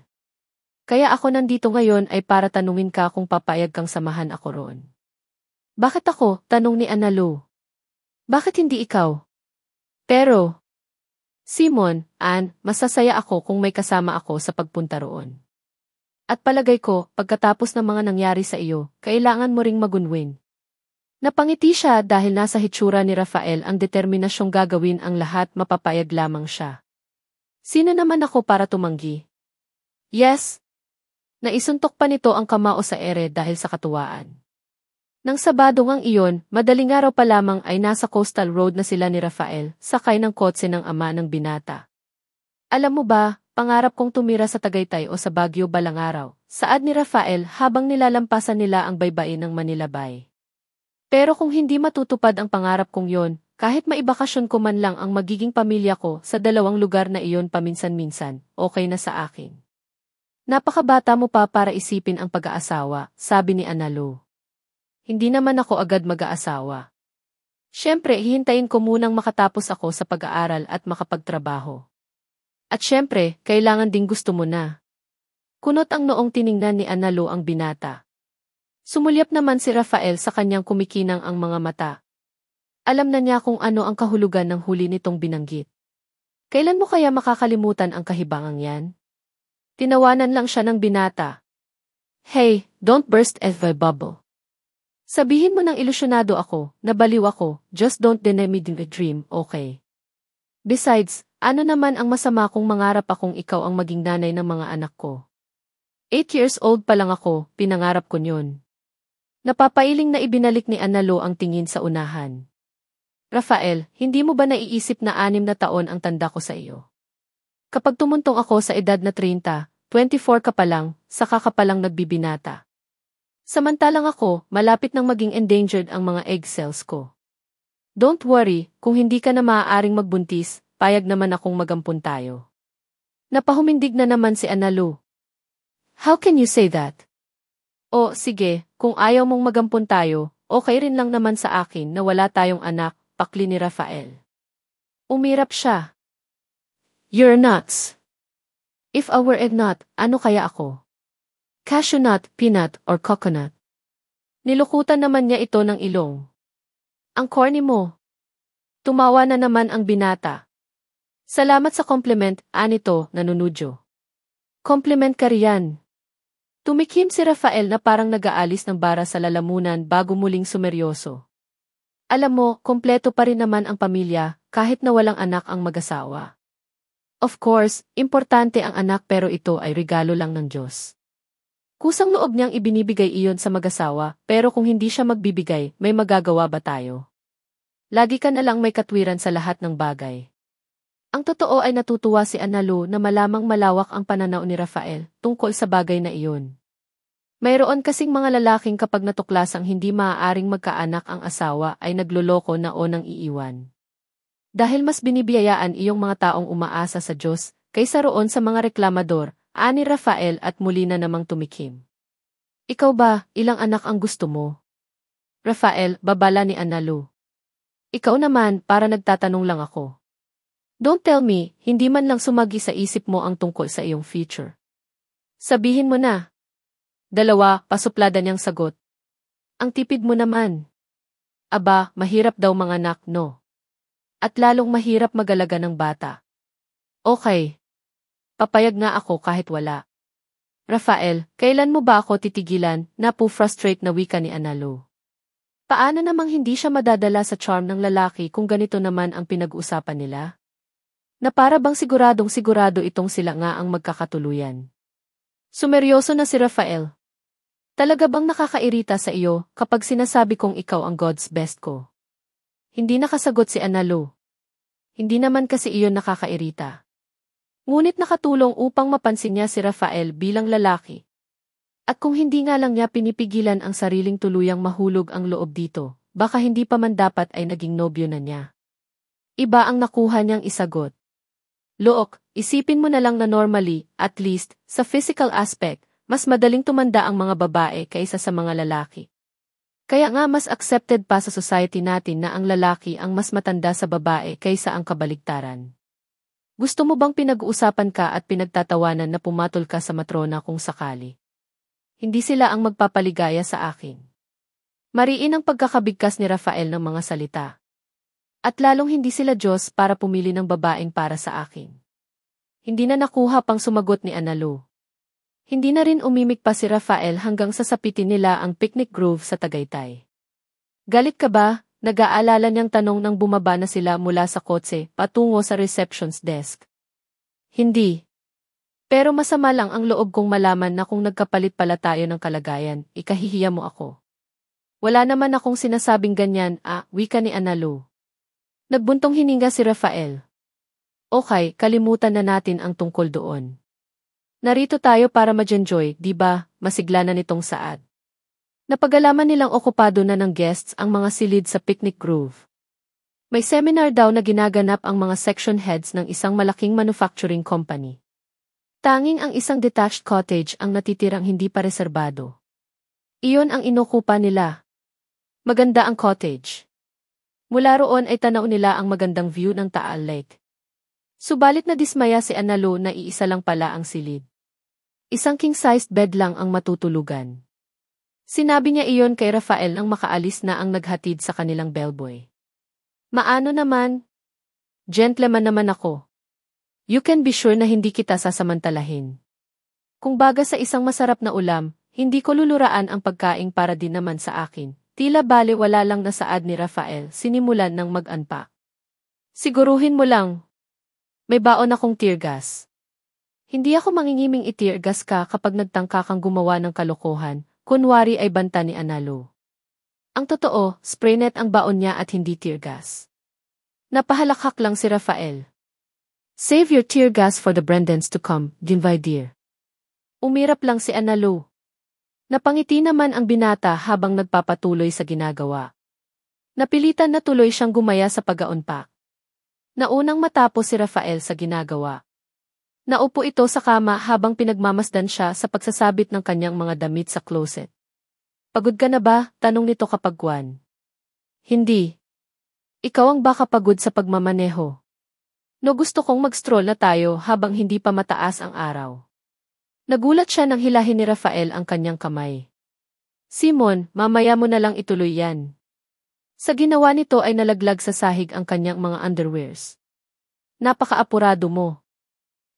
Kaya ako nandito ngayon ay para tanungin ka kung papayag kang samahan ako roon. Bakit ako? Tanong ni Analu. Bakit hindi ikaw? Pero, Simon, Ann, masasaya ako kung may kasama ako sa pagpunta roon. At palagay ko, pagkatapos ng mga nangyari sa iyo, kailangan mo ring magunwin. Napangiti siya dahil nasa hitsura ni Rafael ang determinasyong gagawin ang lahat, mapapayag lamang siya. Sino naman ako para tumanggi? Yes! Naisuntok pa nito ang kamao sa ere dahil sa katuwaan. Nang Sabado ngang iyon, madaling araw pa lamang ay nasa coastal road na sila ni Rafael, sakay ng kotse ng ama ng binata. Alam mo ba, pangarap kong tumira sa Tagaytay o sa Baguio balang araw, saad ni Rafael habang nilalampasan nila ang baybayin ng Manila Bay. Pero kung hindi matutupad ang pangarap kong yon, kahit maibakasyon ko man lang ang magiging pamilya ko sa dalawang lugar na iyon paminsan-minsan, okay na sa akin. Napakabata mo pa para isipin ang pag-aasawa, sabi ni Analu. Hindi naman ako agad mag-aasawa. Siyempre, hihintayin ko munang makatapos ako sa pag-aaral at makapagtrabaho. At siyempre, kailangan ding gusto mo na. Kunot ang noong tiningnan ni Analu ang binata. Sumulyap naman si Rafael sa kanyang kumikinang ang mga mata. Alam na niya kung ano ang kahulugan ng huli nitong binanggit. Kailan mo kaya makakalimutan ang kahibangang yan? Tinawanan lang siya ng binata. Hey, don't burst my bubble. Sabihin mo nang ilusyonado ako, nabaliw ako, just don't deny me the dream, okay? Besides, ano naman ang masama kung mangarap akong ikaw ang maging nanay ng mga anak ko? 8 years old pa lang ako, pinangarap ko yun. Napapailing na ibinalik ni Analu ang tingin sa unahan. Rafael, hindi mo ba naiisip na 6 na taon ang tanda ko sa iyo? Kapag tumuntong ako sa edad na 30, 24 ka pa lang, saka ka pa lang nagbibinata. Samantalang ako, malapit nang maging endangered ang mga egg cells ko. Don't worry, kung hindi ka na maaaring magbuntis, payag naman akong magampun tayo. Napahumindig na naman si Analu. How can you say that? O, sige, kung ayaw mong magampun tayo, okay rin lang naman sa akin na wala tayong anak, pakli ni Rafael. Umirap siya. You're nuts. If I were a nut, ano kaya ako? Cashew nut, peanut, or coconut? Nilukutan naman niya ito ng ilong. Ang corny mo. Tumawa na naman ang binata. Salamat sa compliment, anito, nanunudyo. Compliment ka riyan. Tumikim si Rafael na parang nag-aalis ng bara sa lalamunan bago muling sumeryoso. Alam mo, kompleto pa rin naman ang pamilya, kahit na walang anak ang mag-asawa. Of course, importante ang anak pero ito ay regalo lang ng Diyos. Kusang loob niyang ibinibigay iyon sa mag-asawa, pero kung hindi siya magbibigay, may magagawa ba tayo? Lagi ka na lang may katwiran sa lahat ng bagay. Ang totoo ay natutuwa si Analu na malamang malawak ang pananaw ni Rafael tungkol sa bagay na iyon. Mayroon kasing mga lalaking kapag natuklasang hindi maaaring magkaanak ang asawa ay nagloloko na o nang iiwan. Dahil mas binibiyayaan iyong mga taong umaasa sa Diyos, kaysa roon sa mga reklamador, ani Rafael at muli na namang tumikim. Ikaw ba, ilang anak ang gusto mo? Rafael, babala ni Analu. Ikaw naman, para nagtatanong lang ako. Don't tell me, hindi man lang sumagi sa isip mo ang tungkol sa iyong future. Sabihin mo na. 2, pasuplada niyang sagot. Ang tipid mo naman. Aba, mahirap daw manganak, no? At lalong mahirap mag-alaga ng bata. Okay. Papayag nga ako kahit wala. Rafael, kailan mo ba ako titigilan? Napu-frustrate na wika ni Analu. Paano namang hindi siya madadala sa charm ng lalaki kung ganito naman ang pinag-uusapan nila? Na para bang siguradong-sigurado itong sila nga ang magkakatuluyan. Sumeryoso na si Rafael. Talaga bang nakakairita sa iyo kapag sinasabi kong ikaw ang God's best ko? Hindi nakasagot si Analu. Hindi naman kasi iyon nakakairita. Ngunit nakatulong upang mapansin niya si Rafael bilang lalaki. At kung hindi nga lang niya pinipigilan ang sariling tuluyang mahulog ang loob dito, baka hindi pa man dapat ay naging nobyo na niya. Iba ang nakuha niyang isagot. Look, isipin mo na lang na normally, at least, sa physical aspect, mas madaling tumanda ang mga babae kaysa sa mga lalaki. Kaya nga mas accepted pa sa society natin na ang lalaki ang mas matanda sa babae kaysa ang kabaligtaran. Gusto mo bang pinag-uusapan ka at pinagtatawanan na pumatol ka sa matrona kung sakali? Hindi sila ang magpapaligaya sa akin. Mariin ang pagkakabigkas ni Rafael ng mga salita. At lalong hindi sila Diyos para pumili ng babaeng para sa akin. Hindi na nakuha pang sumagot ni Analu. Hindi na rin umimik pa si Rafael hanggang sasapitin nila ang picnic grove sa Tagaytay. Galit ka ba? Nag-aalala niyang tanong nang bumaba na sila mula sa kotse patungo sa reception's desk. Hindi. Pero masama lang ang loob kong malaman na kung nagkapalit pala tayo ng kalagayan, ikahihiya mo ako. Wala naman akong sinasabing ganyan, wika ni Analu. Nagbuntong hininga si Rafael. Okay, kalimutan na natin ang tungkol doon. Narito tayo para ma-enjoy, di ba? Masigla na nitong saad. Napagalaman nilang okupado na ng guests ang mga silid sa picnic grove. May seminar daw na ginaganap ang mga section heads ng isang malaking manufacturing company. Tanging ang isang detached cottage ang natitirang hindi pa reserbado. Iyon ang inokupa nila. Maganda ang cottage. Mula roon ay tanaw nila ang magandang view ng Taal Lake. Subalit na dismaya si Analu na iisa lang pala ang silid. Isang king-sized bed lang ang matutulugan. Sinabi niya iyon kay Rafael nang makaalis na ang naghatid sa kanilang bellboy. Maano naman? Gentleman naman ako. You can be sure na hindi kita sasamantalahin. Kung baga sa isang masarap na ulam, hindi ko luluraan ang pagkaing para din naman sa akin. Tila bale wala lang na saad ni Rafael, sinimulan ng mag-unpack. Siguruhin mo lang. May baon akong tear gas. Hindi ako mangingiming i-tear gas ka kapag nagtangka kang gumawa ng kalokohan, kunwari ay banta ni Analu. Ang totoo, spray net ang baon niya at hindi tear gas. Napahalakhak lang si Rafael. Save your tear gas for the Brendans to come, Dinvay dear. Umirap lang si Analu. Napangiti naman ang binata habang nagpapatuloy sa ginagawa. Napilitan na tuloy siyang gumaya sa pag-unpack. Naunang matapos si Rafael sa ginagawa. Naupo ito sa kama habang pinagmamasdan siya sa pagsasabit ng kanyang mga damit sa closet. Pagod ka na ba? Tanong nito kapagwan. Hindi. Ikaw ang baka pagod sa pagmamaneho. No gusto kong mag-stroll na tayo habang hindi pa mataas ang araw. Nagulat siya nang hilahin ni Rafael ang kanyang kamay. Simon, mamaya mo na lang ituloy yan. Sa ginawa nito ay nalaglag sa sahig ang kanyang mga underwears. Napaka-apurado mo.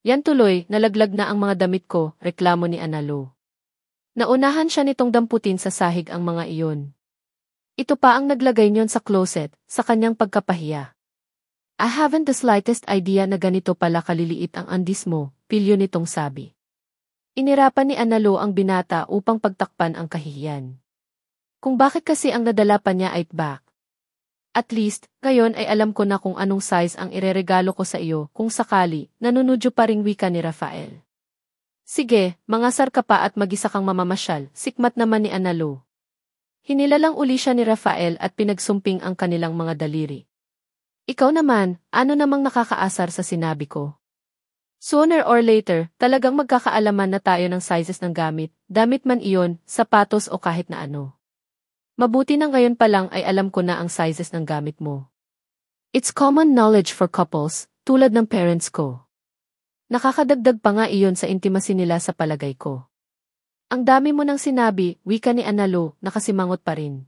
Yan tuloy, nalaglag na ang mga damit ko, reklamo ni Analu. Naunahan siya nitong damputin sa sahig ang mga iyon. Ito pa ang naglagay niyon sa closet, sa kanyang pagkapahiya. I haven't the slightest idea na ganito pala kaliliit ang undis mo, pilyo nitong sabi. Inirapan ni Analu ang binata upang pagtakpan ang kahihiyan. Kung bakit kasi ang nadala pa niya ay back. At least, ngayon ay alam ko na kung anong size ang ireregalo ko sa iyo kung sakali, nanunudyo pa ring wika ni Rafael. Sige, mangasar ka pa at mag-isa kang mamamasyal, sikmat naman ni Analu. Hinilalang uli siya ni Rafael at pinagsumping ang kanilang mga daliri. Ikaw naman, ano namang nakakaasar sa sinabi ko? Sooner or later, talagang magkakaalaman na tayo ng sizes ng gamit, damit man iyon, sapatos o kahit na ano. Mabuti na ngayon pa lang ay alam ko na ang sizes ng gamit mo. It's common knowledge for couples, tulad ng parents ko. Nakakadagdag pa nga iyon sa intimacy nila sa palagay ko. Ang dami mo nang sinabi, wika ni Analu, nakasimangot pa rin.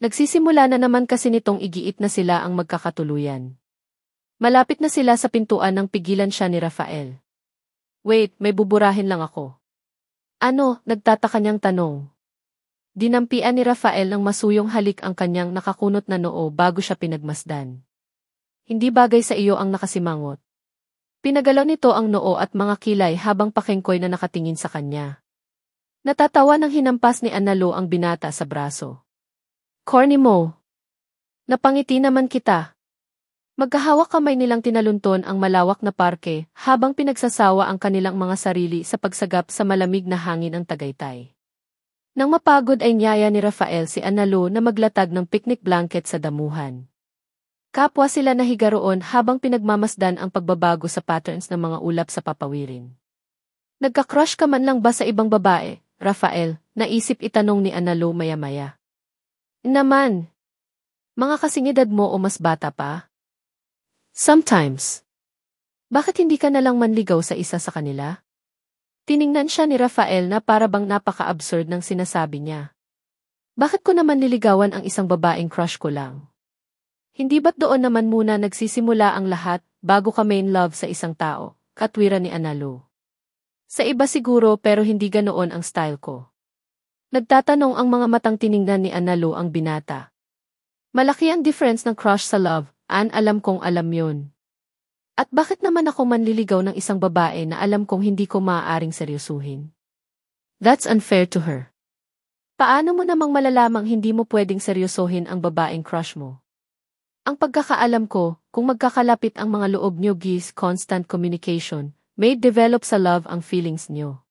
Nagsisimula na naman kasi nitong igiit na sila ang magkakatuluyan. Malapit na sila sa pintuan nang pigilan siya ni Rafael. Wait, may buburahin lang ako. Ano? Nagtataka niyang tanong. Dinampian ni Rafael ng masuyong halik ang kanyang nakakunot na noo bago siya pinagmasdan. Hindi bagay sa iyo ang nakasimangot. Pinagalaw nito ang noo at mga kilay habang pakengkoy na nakatingin sa kanya. Natatawa nang hinampas ni Analu ang binata sa braso. Corny mo. Napangiti naman kita. Magkahawak kamay nilang tinalunton ang malawak na parke habang pinagsasawa ang kanilang mga sarili sa pagsagap sa malamig na hangin ng Tagaytay. Nang mapagod ay niyaya ni Rafael si Analu na maglatag ng picnic blanket sa damuhan. Kapwa sila nahiga roon habang pinagmamasdan ang pagbabago sa patterns ng mga ulap sa papawirin. Nagka-crush ka man lang ba sa ibang babae, Rafael? Naisip itanong ni Analu maya-maya. Naman. Mga kasing edad mo o mas bata pa? Sometimes. Bakit hindi ka nalang manligaw sa isa sa kanila? Tiningnan siya ni Rafael na para bang napaka-absurd ng sinasabi niya. Bakit ko naman niligawan ang isang babaeng crush ko lang? Hindi ba't doon naman muna nagsisimula ang lahat bago ka main love sa isang tao, katwiran ni Analu. Sa iba siguro pero hindi ganoon ang style ko. Nagtatanong ang mga matang tiningnan ni Analu ang binata. Malaki ang difference ng crush sa love, alam kong alam yun. At bakit naman ako manliligaw ng isang babae na alam kong hindi ko maaaring seryosuhin? That's unfair to her. Paano mo namang malalamang hindi mo pwedeng seryosohin ang babaeng crush mo? Ang pagkakaalam ko, kung magkakalapit ang mga loob nyo gis constant communication, may develop sa love ang feelings nyo.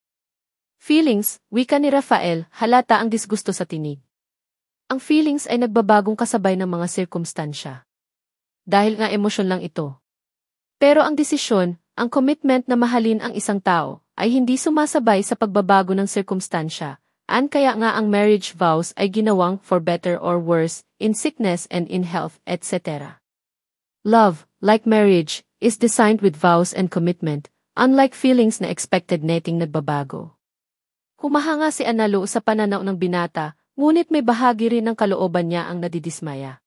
Feelings, wika ni Rafael, halata ang disgusto sa tinig. Ang feelings ay nagbabagong kasabay ng mga sirkumstansya. Dahil nga emosyon lang ito. Pero ang desisyon, ang commitment na mahalin ang isang tao, ay hindi sumasabay sa pagbabago ng sirkumstansya, kaya nga ang marriage vows ay ginawang for better or worse, in sickness and in health, etc. Love, like marriage, is designed with vows and commitment, unlike feelings na expected netting nagbabago. Humahanga si Analu sa pananaw ng binata, ngunit may bahagi rin ng kalooban niya ang nadidismaya.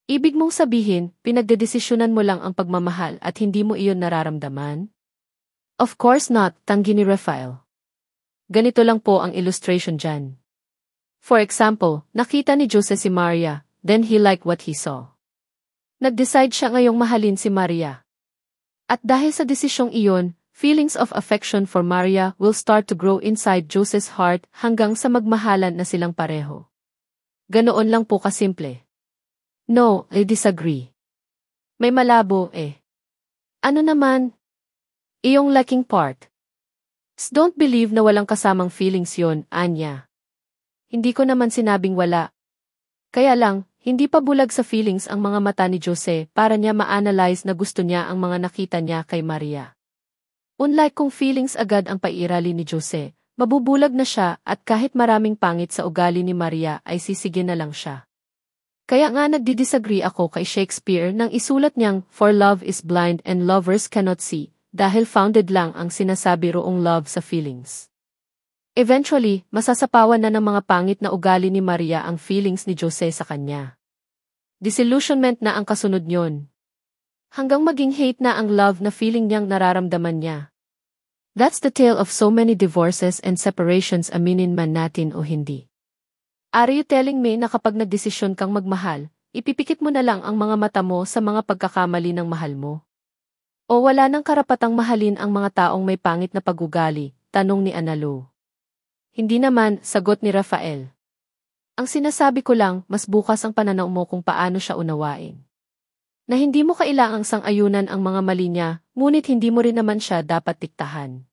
Ibig mong sabihin, pinagdedesisyonan mo lang ang pagmamahal at hindi mo iyon nararamdaman? Of course not, tanggi ni Rafael. Ganito lang po ang illustration dyan. For example, nakita ni Jose si Maria, then he liked what he saw. Nag-decide siya ngayong mahalin si Maria. At dahil sa desisyong iyon, feelings of affection for Maria will start to grow inside Jose's heart hanggang sa magmahalan na silang pareho. Ganoon lang po kasimple. No, I disagree. May malabo eh. Ano naman? Iyong lacking part. Don't believe na walang kasamang feelings yon, Anya. Hindi ko naman sinabing wala. Kaya lang, hindi pa bulag sa feelings ang mga mata ni Jose para niya ma-analyze na gusto niya ang mga nakita niya kay Maria. Unlike kung feelings agad ang pairali ni Jose, mabubulag na siya at kahit maraming pangit sa ugali ni Maria ay sisigin na lang siya. Kaya nga nagdi-disagree ako kay Shakespeare nang isulat niyang, "For love is blind and lovers cannot see," dahil founded lang ang sinasabi roong love sa feelings. Eventually, masasapawan na ng mga pangit na ugali ni Maria ang feelings ni Jose sa kanya. Disillusionment na ang kasunod niyon. Hanggang maging hate na ang love na feeling niyang nararamdaman niya. That's the tale of so many divorces and separations, aminin man natin o hindi. Are you telling me na kapag nagdesisyon kang magmahal, ipipikit mo na lang ang mga mata mo sa mga pagkakamali ng mahal mo? O wala nang karapatang mahalin ang mga taong may pangit na pag-ugali? Tanong ni Analu. Hindi naman, sagot ni Rafael. Ang sinasabi ko lang, mas bukas ang pananaw mo kung paano siya unawain. Na hindi mo kailangang sang-ayunan ang mga mali niya, ngunit hindi mo rin naman siya dapat diktahan.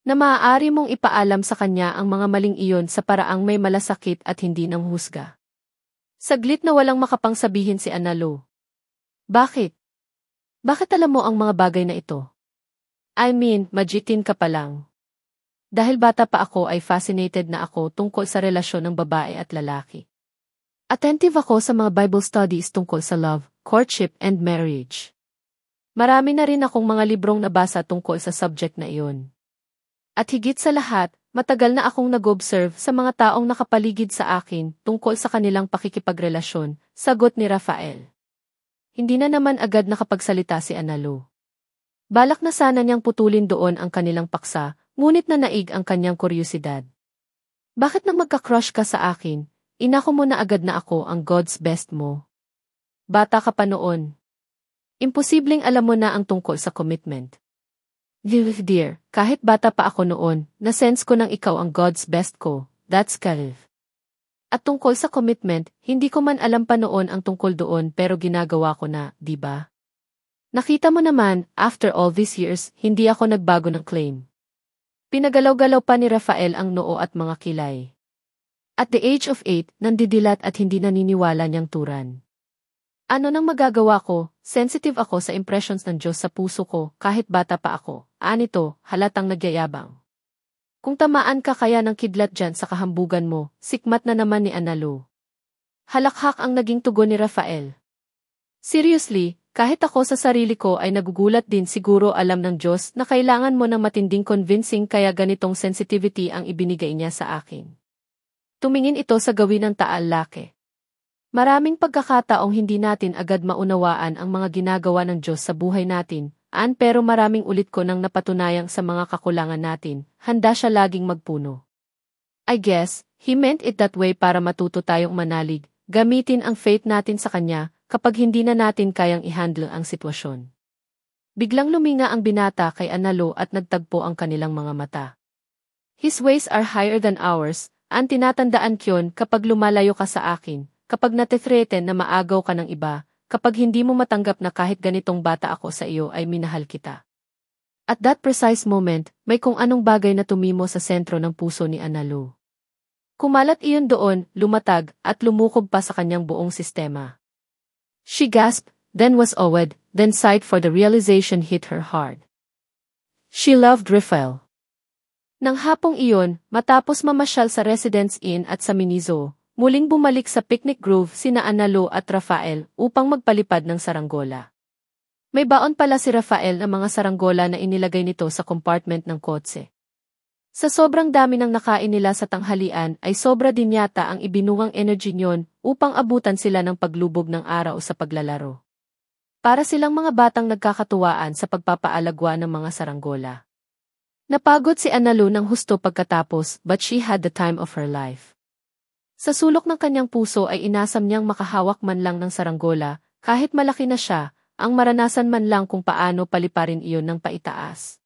Na maaari mong ipaalam sa kanya ang mga maling iyon sa paraang may malasakit at hindi nang husga. Saglit na walang makapang sabihin si Analu. Bakit? Bakit alam mo ang mga bagay na ito? I mean, majitin ka pa lang. Dahil bata pa ako ay fascinated na ako tungkol sa relasyon ng babae at lalaki. Attentive ako sa mga Bible studies tungkol sa love, courtship, and marriage. Marami na rin akong mga librong nabasa tungkol sa subject na iyon. At higit sa lahat, matagal na akong nag-observe sa mga taong nakapaligid sa akin tungkol sa kanilang pakikipagrelasyon, sagot ni Rafael. Hindi na naman agad nakapagsalita si Analu. Balak na sana niyang putulin doon ang kanilang paksa, ngunit nanaig ang kanyang kuryosidad. Bakit nang magka-crush ka sa akin, inako mo na agad na ako ang God's best mo? Bata ka pa noon. Imposibleng alam mo na ang tungkol sa commitment. Dear, kahit bata pa ako noon, na-sense ko nang ikaw ang God's best ko, that's Caleb. At tungkol sa commitment, hindi ko man alam pa noon ang tungkol doon pero ginagawa ko na, di ba? Nakita mo naman, after all these years, hindi ako nagbago ng claim. Pinagalaw-galaw pa ni Rafael ang noo at mga kilay. At the age of 8, nandidilat at hindi naniniwala niyang turan. Ano nang magagawa ko? Sensitive ako sa impressions ng Diyos sa puso ko kahit bata pa ako. Anito, halatang nagyayabang. Kung tamaan ka kaya ng kidlat dyan sa kahambugan mo, sikmat na naman ni Analu. Halakhak ang naging tugon ni Rafael. Seriously, kahit ako sa sarili ko ay nagugulat din, siguro alam ng Diyos na kailangan mo ng matinding convincing kaya ganitong sensitivity ang ibinigay niya sa akin. Tumingin ito sa gawin ng taal laki. Maraming pagkakataong hindi natin agad maunawaan ang mga ginagawa ng Diyos sa buhay natin, pero maraming ulit ko nang napatunayang sa mga kakulangan natin, handa siya laging magpuno. I guess, He meant it that way para matuto tayong manalig, gamitin ang faith natin sa Kanya, kapag hindi na natin kayang i-handle ang sitwasyon. Biglang luminga ang binata kay Analu at nagtagpo ang kanilang mga mata. His ways are higher than ours, ang tinatandaan kyon kapag lumalayo ka sa akin, kapag nate-threaten na maagaw ka ng iba, kapag hindi mo matanggap na kahit ganitong bata ako sa iyo ay minahal kita. At that precise moment, may kung anong bagay na tumimo sa sentro ng puso ni Analu. Kumalat iyon doon, lumatag, at lumukob pa sa kanyang buong sistema. She gasped, then was awed, then sighed for the realization hit her hard. She loved Rafael. Nang hapong iyon, matapos mamasyal sa Residence Inn at sa Miniso, muling bumalik sa Picnic Grove sina Analu at Rafael upang magpalipad ng saranggola. May baon pala si Rafael ng mga saranggola na inilagay nito sa compartment ng kotse. Sa sobrang dami ng nakain nila sa tanghalian ay sobra din yata ang ibinuwang energy niyon upang abutan sila ng paglubog ng araw sa paglalaro. Para silang mga batang nagkakatuwaan sa pagpapaalagwa ng mga saranggola. Napagod si Analu ng husto pagkatapos, but she had the time of her life. Sa sulok ng kanyang puso ay inasam niyang makahawak man lang ng saranggola, kahit malaki na siya, ang maranasan man lang kung paano paliparin iyon ng paitaas.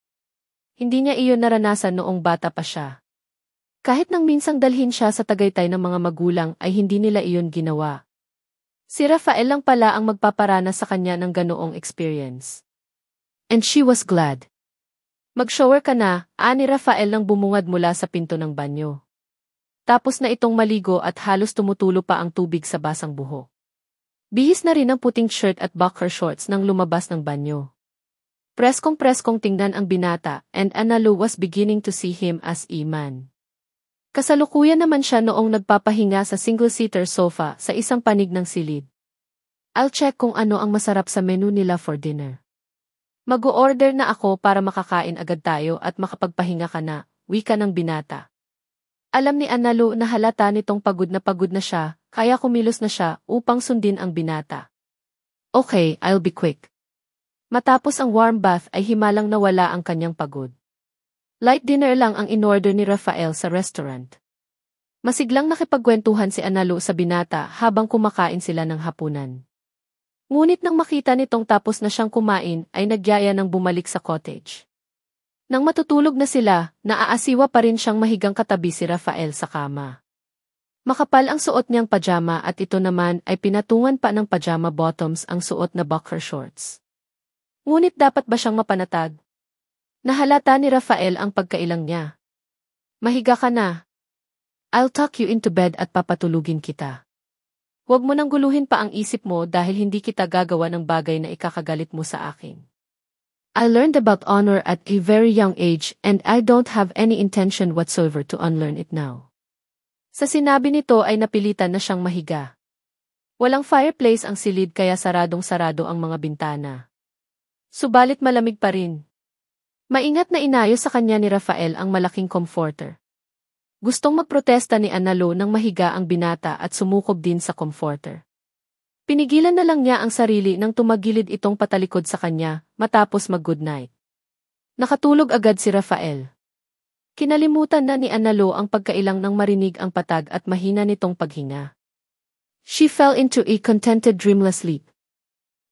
Hindi niya iyon naranasan noong bata pa siya. Kahit nang minsang dalhin siya sa Tagaytay ng mga magulang ay hindi nila iyon ginawa. Si Rafael lang pala ang magpaparana sa kanya ng ganoong experience. And she was glad. Mag-shower ka na, ani Rafael nang bumungad mula sa pinto ng banyo. Tapos na itong maligo at halos tumutulo pa ang tubig sa basang buhok. Bihis na rin ang puting shirt at boxer shorts nang lumabas ng banyo. Preskong-preskong tingnan ang binata, and Analu was beginning to see him as a man. Kasalukuyan naman siya noong nagpapahinga sa single-seater sofa sa isang panig ng silid. I'll check kung ano ang masarap sa menu nila for dinner. Mag-o-order na ako para makakain agad tayo at makapagpahinga ka na, wika ng binata. Alam ni Analu na halata nitong pagod na siya, kaya kumilos na siya upang sundin ang binata. Okay, I'll be quick. Matapos ang warm bath ay himalang nawala ang kanyang pagod. Light dinner lang ang inorder ni Rafael sa restaurant. Masiglang nakipagkwentuhan si Analu sa binata habang kumakain sila ng hapunan. Ngunit nang makita nitong tapos na siyang kumain ay nagyaya ng bumalik sa cottage. Nang matutulog na sila, naaasiwa pa rin siyang mahigang katabi si Rafael sa kama. Makapal ang suot niyang pajama at ito naman ay pinatungan pa ng pajama bottoms ang suot na boxer shorts. Ngunit dapat ba siyang mapanatag? Nahalata ni Rafael ang pagkailang niya. Mahiga ka na. I'll tuck you into bed at papatulugin kita. Huwag mo nang guluhin pa ang isip mo dahil hindi kita gagawa ng bagay na ikakagalit mo sa akin. I learned about honor at a very young age and I don't have any intention whatsoever to unlearn it now. Sa sinabi nito ay napilitan na siyang mahiga. Walang fireplace ang silid kaya saradong-sarado ang mga bintana. Subalit malamig pa rin. Maingat na inayos sa kanya ni Rafael ang malaking comforter. Gustong magprotesta ni Analu nang mahiga ang binata at sumukob din sa comforter. Pinigilan na lang niya ang sarili nang tumagilid itong patalikod sa kanya matapos mag-goodnight. Nakatulog agad si Rafael. Kinalimutan na ni Analu ang pagkailang nang marinig ang patag at mahina nitong paghinga. She fell into a contented dreamless sleep.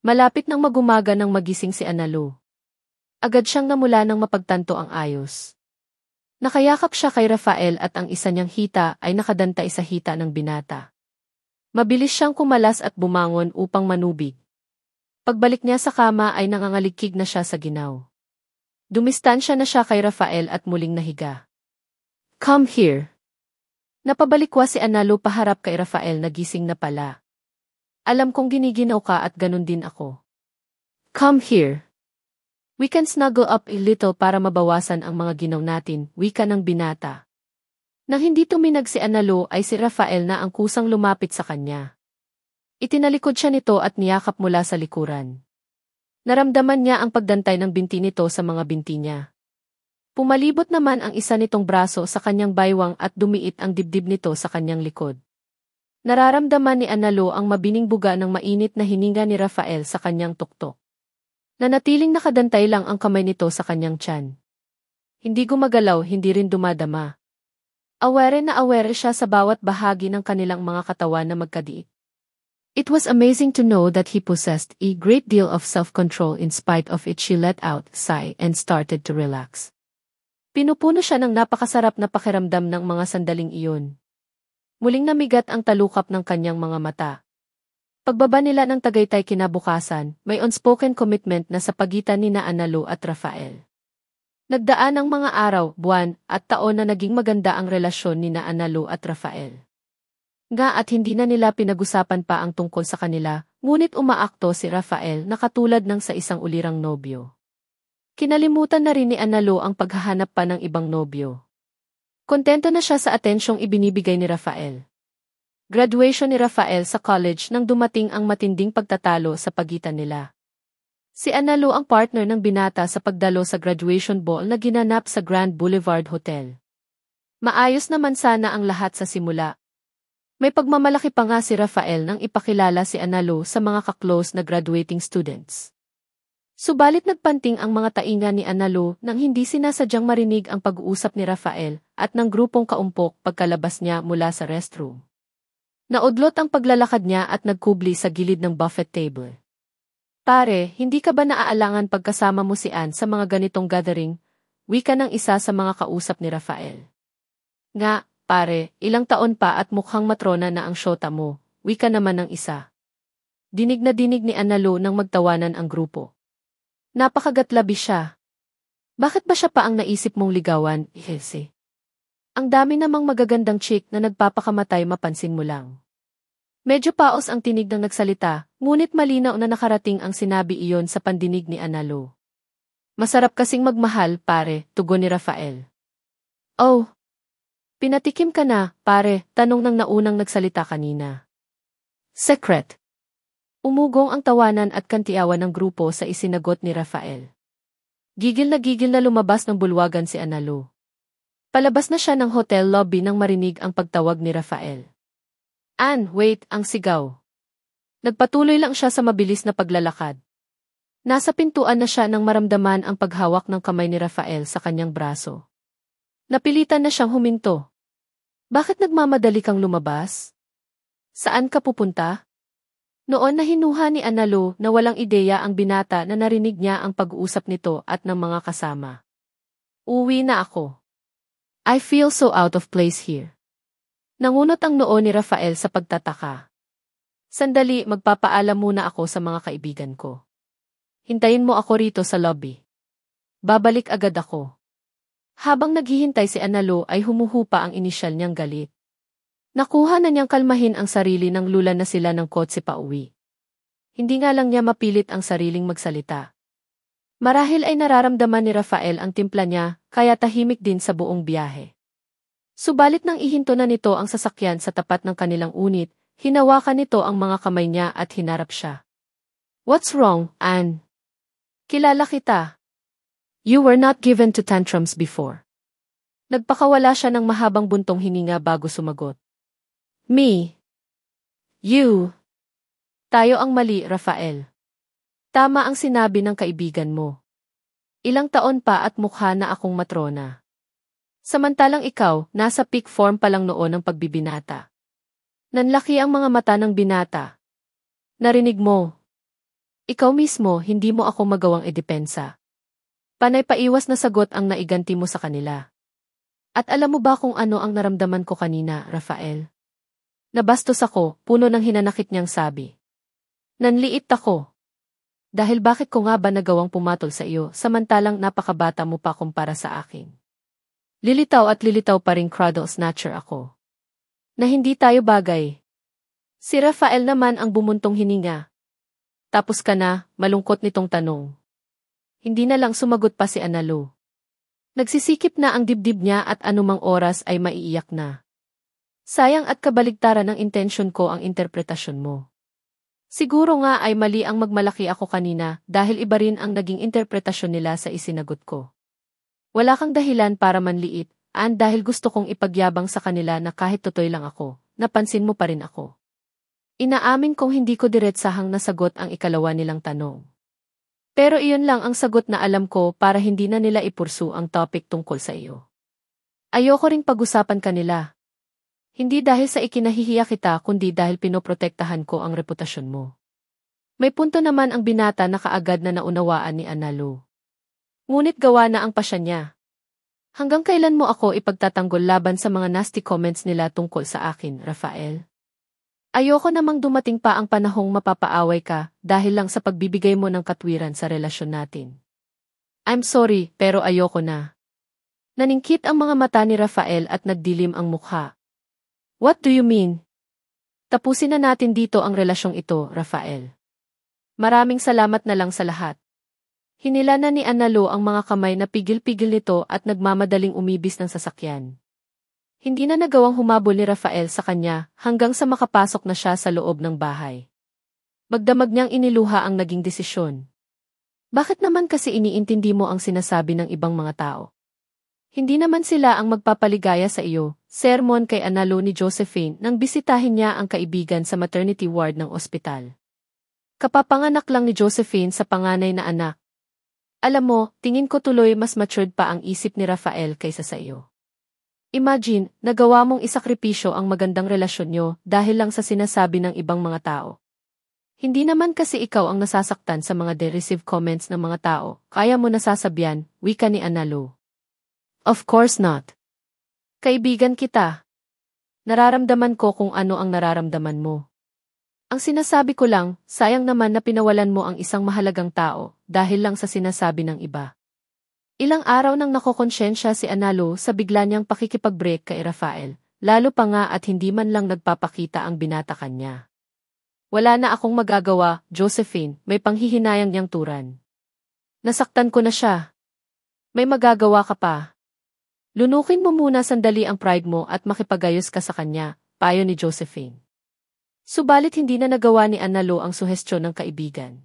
Malapit nang magumaga nang magising si Analu. Agad siyang namula nang mapagtanto ang ayos. Nakayakap siya kay Rafael at ang isa niyang hita ay nakadantay sa hita ng binata. Mabilis siyang kumalas at bumangon upang manubig. Pagbalik niya sa kama ay nangangaligkig na siya sa ginaw. Dumistansya na siya kay Rafael at muling nahiga. Come here. Napabalikwa si Analo paharap kay Rafael na gising na pala. Alam kong giniginaw ka at ganun din ako. Come here. We can snuggle up a little para mabawasan ang mga ginaw natin, wika ng binata. Nang hindi tuminag si Analo ay si Rafael na ang kusang lumapit sa kanya. Itinalikod siya nito at niyakap mula sa likuran. Naramdaman niya ang pagdantay ng binti nito sa mga binti niya. Pumalibot naman ang isa nitong braso sa kanyang baywang at dumiit ang dibdib nito sa kanyang likod. Nararamdaman ni Analo ang mabining buga ng mainit na hininga ni Rafael sa kanyang tuktok. Nanatiling nakadantay lang ang kamay nito sa kanyang tiyan. Hindi gumagalaw, hindi rin dumadama. Aware na aware siya sa bawat bahagi ng kanilang mga katawan na magkadiit. It was amazing to know that he possessed a great deal of self-control. In spite of it, she let out a sigh and started to relax. Pinupuno siya ng napakasarap na pakiramdam ng mga sandaling iyon. Muling namigat ang talukap ng kanyang mga mata. Pagbaba nila ng Tagaytay kinabukasan, may unspoken commitment na sa pagitan ni Analo at Rafael. Nagdaan ang mga araw, buwan, at taon na naging maganda ang relasyon ni Analo at Rafael. Nga at hindi na nila pinag-usapan pa ang tungkol sa kanila, ngunit umaakto si Rafael na katulad ng sa isang ulirang nobyo. Kinalimutan na rin ni Analo ang paghahanap pa ng ibang nobyo. Kontento na siya sa atensyong ibinibigay ni Rafael. Graduation ni Rafael sa college nang dumating ang matinding pagtatalo sa pagitan nila. Si Analo ang partner ng binata sa pagdalo sa graduation ball na ginanap sa Grand Boulevard Hotel. Maayos naman sana ang lahat sa simula. May pagmamalaki pa nga si Rafael nang ipakilala si Analo sa mga kaklose na graduating students. Subalit nagpanting ang mga tainga ni Analo nang hindi sinasadyang marinig ang pag-uusap ni Rafael at ng grupong kaumpok pagkalabas niya mula sa restroom. Naudlot ang paglalakad niya at nagkubli sa gilid ng buffet table. Pare, hindi ka ba naaalangan pagkasama mo si Ann sa mga ganitong gathering? Wika ng isa sa mga kausap ni Rafael. Nga, pare, ilang taon pa at mukhang matrona na ang syota mo, wika naman ng isa. Dinig na dinig ni Analo nang magtawanan ang grupo. Napakagatlabi siya. Bakit ba siya pa ang naisip mong ligawan, Ihelse? Ang dami namang magagandang chick na nagpapakamatay mapansin mo lang. Medyo paos ang tinig ng nagsalita, ngunit malinaw na nakarating ang sinabi iyon sa pandinig ni Analo. Masarap kasing magmahal, pare, tugon ni Rafael. Oh! Pinatikim ka na, pare, tanong ng naunang nagsalita kanina. Secret. Umugong ang tawanan at kantiawan ng grupo sa isinagot ni Rafael. Gigil na lumabas ng bulwagan si Analo. Palabas na siya ng hotel lobby nang marinig ang pagtawag ni Rafael. Ann, wait, ang sigaw. Nagpatuloy lang siya sa mabilis na paglalakad. Nasa pintuan na siya nang maramdaman ang paghawak ng kamay ni Rafael sa kanyang braso. Napilitan na siyang huminto. Bakit nagmamadali kang lumabas? Saan ka pupunta? Noon na hinuha ni Analo na walang ideya ang binata na narinig niya ang pag-uusap nito at ng mga kasama. Uwi na ako. I feel so out of place here. Nangunot ang noo ni Rafael sa pagtataka. Sandali, magpapaalam muna ako sa mga kaibigan ko. Hintayin mo ako rito sa lobby. Babalik agad ako. Habang naghihintay si Analo ay humuhupa ang inisyal niyang galit. Nakuha na niyang kalmahin ang sarili nang lulan na sila ng kotse pa uwi. Hindi nga lang niya mapilit ang sariling magsalita. Marahil ay nararamdaman ni Rafael ang timpla niya, kaya tahimik din sa buong biyahe. Subalit nang ihinto na nito ang sasakyan sa tapat ng kanilang unit, hinawakan nito ang mga kamay niya at hinarap siya. What's wrong, Ann? Kilala kita. You were not given to tantrums before. Nagpakawala siya ng mahabang buntong hininga bago sumagot. Me. You. Tayo ang mali, Rafael. Tama ang sinabi ng kaibigan mo. Ilang taon pa at mukha na akong matrona. Samantalang ikaw, nasa peak form pa lang noon ng pagbibinata. Nanlaki ang mga mata ng binata. Narinig mo. Ikaw mismo, hindi mo ako magawang edepensa. Panay paiwas na sagot ang naiganti mo sa kanila. At alam mo ba kung ano ang naramdaman ko kanina, Rafael? Nabastos ako, puno ng hinanakit niyang sabi. Nanliit ako. Dahil bakit ko nga ba nagawang pumatol sa iyo samantalang napakabata mo pa kumpara sa akin? Lilitaw at lilitaw pa ring cradle snatcher ako. Na hindi tayo bagay. Si Rafael naman ang bumuntong hininga. Tapos ka na, malungkot nitong tanong. Hindi na lang sumagot pa si Analu. Nagsisikip na ang dibdib niya at anumang oras ay maiiyak na. Sayang at kabaligtaran ng intensyon ko ang interpretasyon mo. Siguro nga ay mali ang magmalaki ako kanina dahil iba rin ang naging interpretasyon nila sa isinagot ko. Wala kang dahilan para manliit, dahil gusto kong ipagyabang sa kanila na kahit totoy lang ako, napansin mo pa rin ako. Inaamin kong hindi ko diretsahang nasagot ang ikalawa nilang tanong. Pero iyon lang ang sagot na alam ko para hindi na nila ipursu ang topic tungkol sa iyo. Ayoko ring pag-usapan kanila. Hindi dahil sa ikinahihiya kita kundi dahil pinoprotektahan ko ang reputasyon mo. May punto naman ang binata na kaagad na naunawaan ni Analu. Ngunit gawa na ang pasya niya. Hanggang kailan mo ako ipagtatanggol laban sa mga nasty comments nila tungkol sa akin, Rafael? Ayoko namang dumating pa ang panahong mapapaaway ka dahil lang sa pagbibigay mo ng katwiran sa relasyon natin. I'm sorry, pero ayoko na. Naningkit ang mga mata ni Rafael at nagdilim ang mukha. What do you mean? Tapusin na natin dito ang relasyong ito, Rafael. Maraming salamat na lang sa lahat. Hinila na ni Analu ang mga kamay na pigil-pigil nito at nagmamadaling umibis ng sasakyan. Hindi na nagawang humabol ni Rafael sa kanya hanggang sa makapasok na siya sa loob ng bahay. Magdamag niyang iniluha ang naging desisyon. Bakit naman kasi iniintindi mo ang sinasabi ng ibang mga tao? Hindi naman sila ang magpapaligaya sa iyo, sermon kay Analu ni Josephine nang bisitahin niya ang kaibigan sa maternity ward ng ospital. Kapapanganak lang ni Josephine sa panganay na anak. Alam mo, tingin ko tuloy mas matured pa ang isip ni Rafael kaysa sa iyo. Imagine, nagawa mong isakripisyo ang magandang relasyon niyo dahil lang sa sinasabi ng ibang mga tao. Hindi naman kasi ikaw ang nasasaktan sa mga derisive comments ng mga tao, kaya mo nasasabihan, wika ni Analu. Of course not. Kaibigan kita. Nararamdaman ko kung ano ang nararamdaman mo. Ang sinasabi ko lang, sayang naman na pinawalan mo ang isang mahalagang tao dahil lang sa sinasabi ng iba. Ilang araw nang nakokonsensya si Analu sa bigla niyang pakikipag-break kay Rafael, lalo pa nga at hindi man lang nagpapakita ang binata kanya. Wala na akong magagawa, Josephine, may panghihinayang niyang turan. Nasaktan ko na siya. May magagawa ka pa. Lunukin mo muna sandali ang pride mo at makipagayos ka sa kanya, payo ni Josephine. Subalit hindi na nagawa ni Analu ang suhestyon ng kaibigan.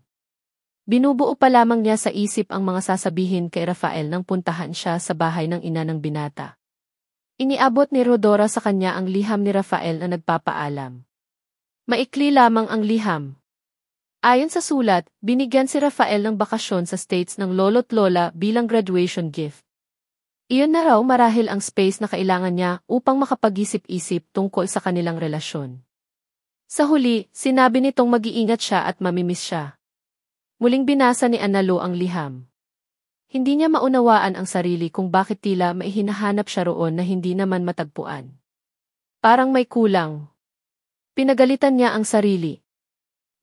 Binubuo pa lamang niya sa isip ang mga sasabihin kay Rafael nang puntahan siya sa bahay ng ina ng binata. Iniabot ni Rodora sa kanya ang liham ni Rafael na nagpapaalam. Maikli lamang ang liham. Ayon sa sulat, binigyan si Rafael ng bakasyon sa States ng lolo't lola bilang graduation gift. Iyon na raw marahil ang space na kailangan niya upang makapag-isip-isip tungkol sa kanilang relasyon. Sa huli, sinabi nitong mag-iingat siya at mamimiss siya. Muling binasa ni Analu ang liham. Hindi niya maunawaan ang sarili kung bakit tila may hinahanap siya roon na hindi naman matagpuan. Parang may kulang. Pinagalitan niya ang sarili.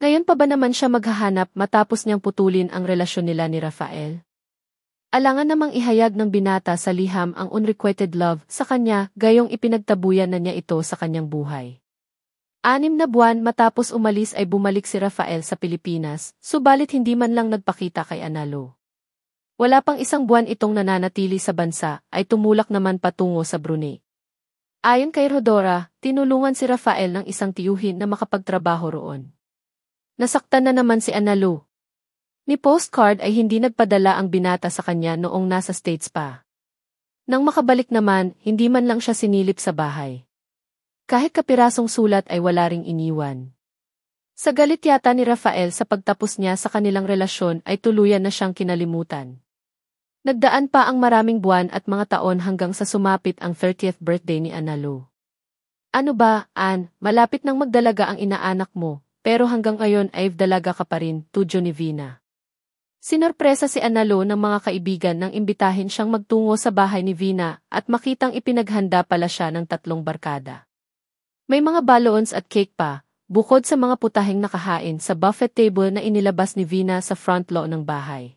Ngayon pa ba naman siya maghahanap matapos niyang putulin ang relasyon nila ni Rafael? Alangan namang ihayag ng binata sa liham ang unrequited love sa kanya gayong ipinagtabuyan na niya ito sa kanyang buhay. 6 na buwan matapos umalis ay bumalik si Rafael sa Pilipinas, subalit hindi man lang nagpakita kay Analu. Wala pang 1 buwan itong nananatili sa bansa, ay tumulak naman patungo sa Brunei. Ayon kay Rodora, tinulungan si Rafael ng isang tiyuhin na makapagtrabaho roon. Nasaktan na naman si Analu. Ni postcard ay hindi nagpadala ang binata sa kanya noong nasa States pa. Nang makabalik naman, hindi man lang siya sinilip sa bahay. Kahit kapirasong sulat ay wala ring iniwan. Sa galit yata ni Rafael sa pagtapos niya sa kanilang relasyon ay tuluyan na siyang kinalimutan. Nagdaan pa ang maraming buwan at mga taon hanggang sa sumapit ang 30th birthday ni Analu. Ano ba, Ann, malapit nang magdalaga ang inaanak mo, pero hanggang ngayon ay dalaga ka pa rin, tudyo ni Vina. Sinorpresa si Analu ng mga kaibigan nang imbitahin siyang magtungo sa bahay ni Vina at makitang ipinaghanda pala siya ng 3 barkada. May mga balloons at cake pa, bukod sa mga putaheng nakahain sa buffet table na inilabas ni Vina sa front lawn ng bahay.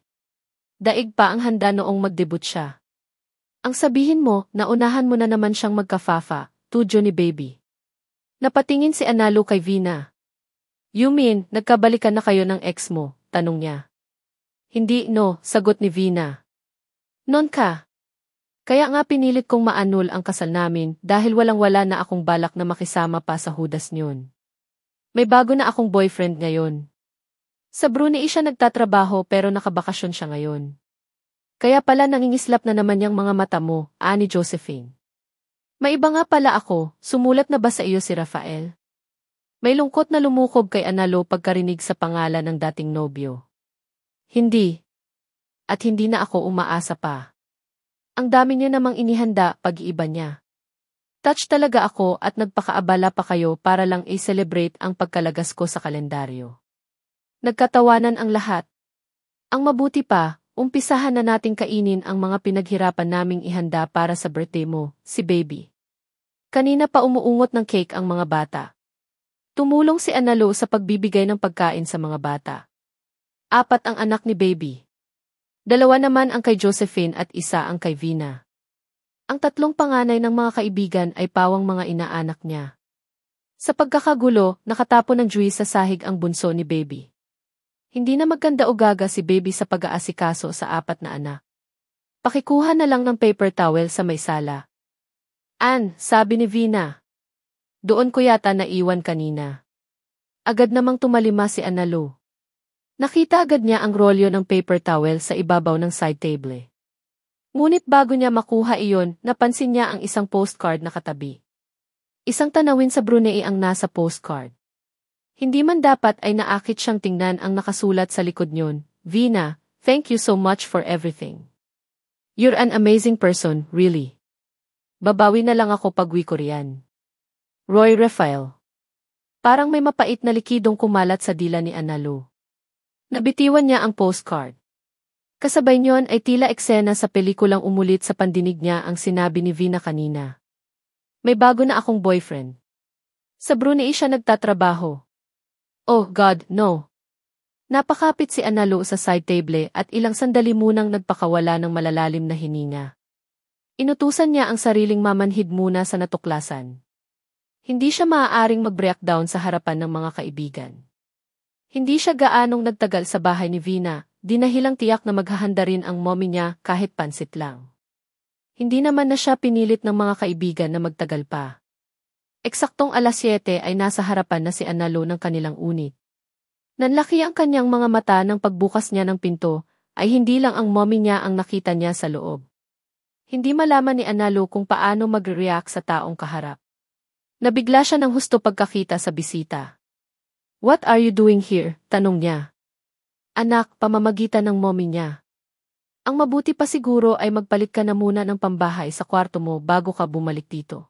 Daig pa ang handa noong mag-debut siya. Ang sabihin mo, naunahan mo na naman siyang magkafafa, tudyo ni Baby. Napatingin si Analu kay Vina. You mean, nagkabalikan na kayo ng ex mo? Tanong niya. Hindi, no, sagot ni Vina. Non ka. Kaya nga pinilit kong maanul ang kasal namin dahil walang-wala na akong balak na makisama pa sa hudas niyon. May bago na akong boyfriend ngayon. Sa Brunei siya nagtatrabaho pero nakabakasyon siya ngayon. Kaya pala nangingislap na naman yung mga mata mo, ani Josephine. May iba nga pala ako, sumulat na ba sa iyo si Rafael? May lungkot na lumukob kay Analo pagkarinig sa pangalan ng dating nobyo. Hindi. At hindi na ako umaasa pa. Ang dami niya namang inihanda pag-iiba niya. Touch talaga ako at nagpakaabala pa kayo para lang i-celebrate ang pagkalagas ko sa kalendaryo. Nagkatawanan ang lahat. Ang mabuti pa, umpisahan na nating kainin ang mga pinaghirapan naming ihanda para sa birthday mo, si Baby. Kanina pa umuungot ng cake ang mga bata. Tumulong si Analo sa pagbibigay ng pagkain sa mga bata. 4 ang anak ni Baby. 2 naman ang kay Josephine at 1 ang kay Vina. Ang 3 panganay ng mga kaibigan ay pawang mga inaanak niya. Sa pagkakagulo, nakatapon ng juice sa sahig ang bunso ni Baby. Hindi na maganda o gaga si Baby sa pag-aasikaso sa 4 na anak. Pakikuha na lang ng paper towel sa may sala. Ann, sabi ni Vina. Doon ko yata naiwan kanina. Agad namang tumalima si Analo. Nakita agad niya ang rolyo ng paper towel sa ibabaw ng side table. Ngunit bago niya makuha iyon, napansin niya ang isang postcard na katabi. Isang tanawin sa Brunei ang nasa postcard. Hindi man dapat ay naakit siyang tingnan ang nakasulat sa likod niyon. Vina, thank you so much for everything. You're an amazing person, really. Babawi na lang ako pag-uwi ko riyan. Roy Rafael. Parang may mapait na likidong kumalat sa dila ni Analo. Nabitiwan niya ang postcard. Kasabay niyon ay tila eksena sa pelikulang umulit sa pandinig niya ang sinabi ni Vina kanina. May bago na akong boyfriend. Sa Brunei siya nagtatrabaho. Oh God, no. Napakapit si Analo sa side table at ilang sandali munang nagpakawala ng malalalim na hininga. Inutusan niya ang sariling mamanhid muna sa natuklasan. Hindi siya maaaring mag-breakdown sa harapan ng mga kaibigan. Hindi siya gaanong nagtagal sa bahay ni Vina, dinahilang tiyak na maghahanda rin ang mommy niya kahit pansit lang. Hindi naman na siya pinilit ng mga kaibigan na magtagal pa. Eksaktong 7:00 ay nasa harapan na si Analo ng kanilang unit. Nanlaki ang kanyang mga mata nang pagbukas niya ng pinto, ay hindi lang ang mommy niya ang nakita niya sa loob. Hindi malaman ni Analo kung paano mag-react sa taong kaharap. Nabigla siya ng husto pagkakita sa bisita. What are you doing here? Tanong niya. Anak, pamamagitan ng mommy niya. Ang mabuti pa siguro ay magpalit ka na muna ng pambahay sa kwarto mo bago ka bumalik dito.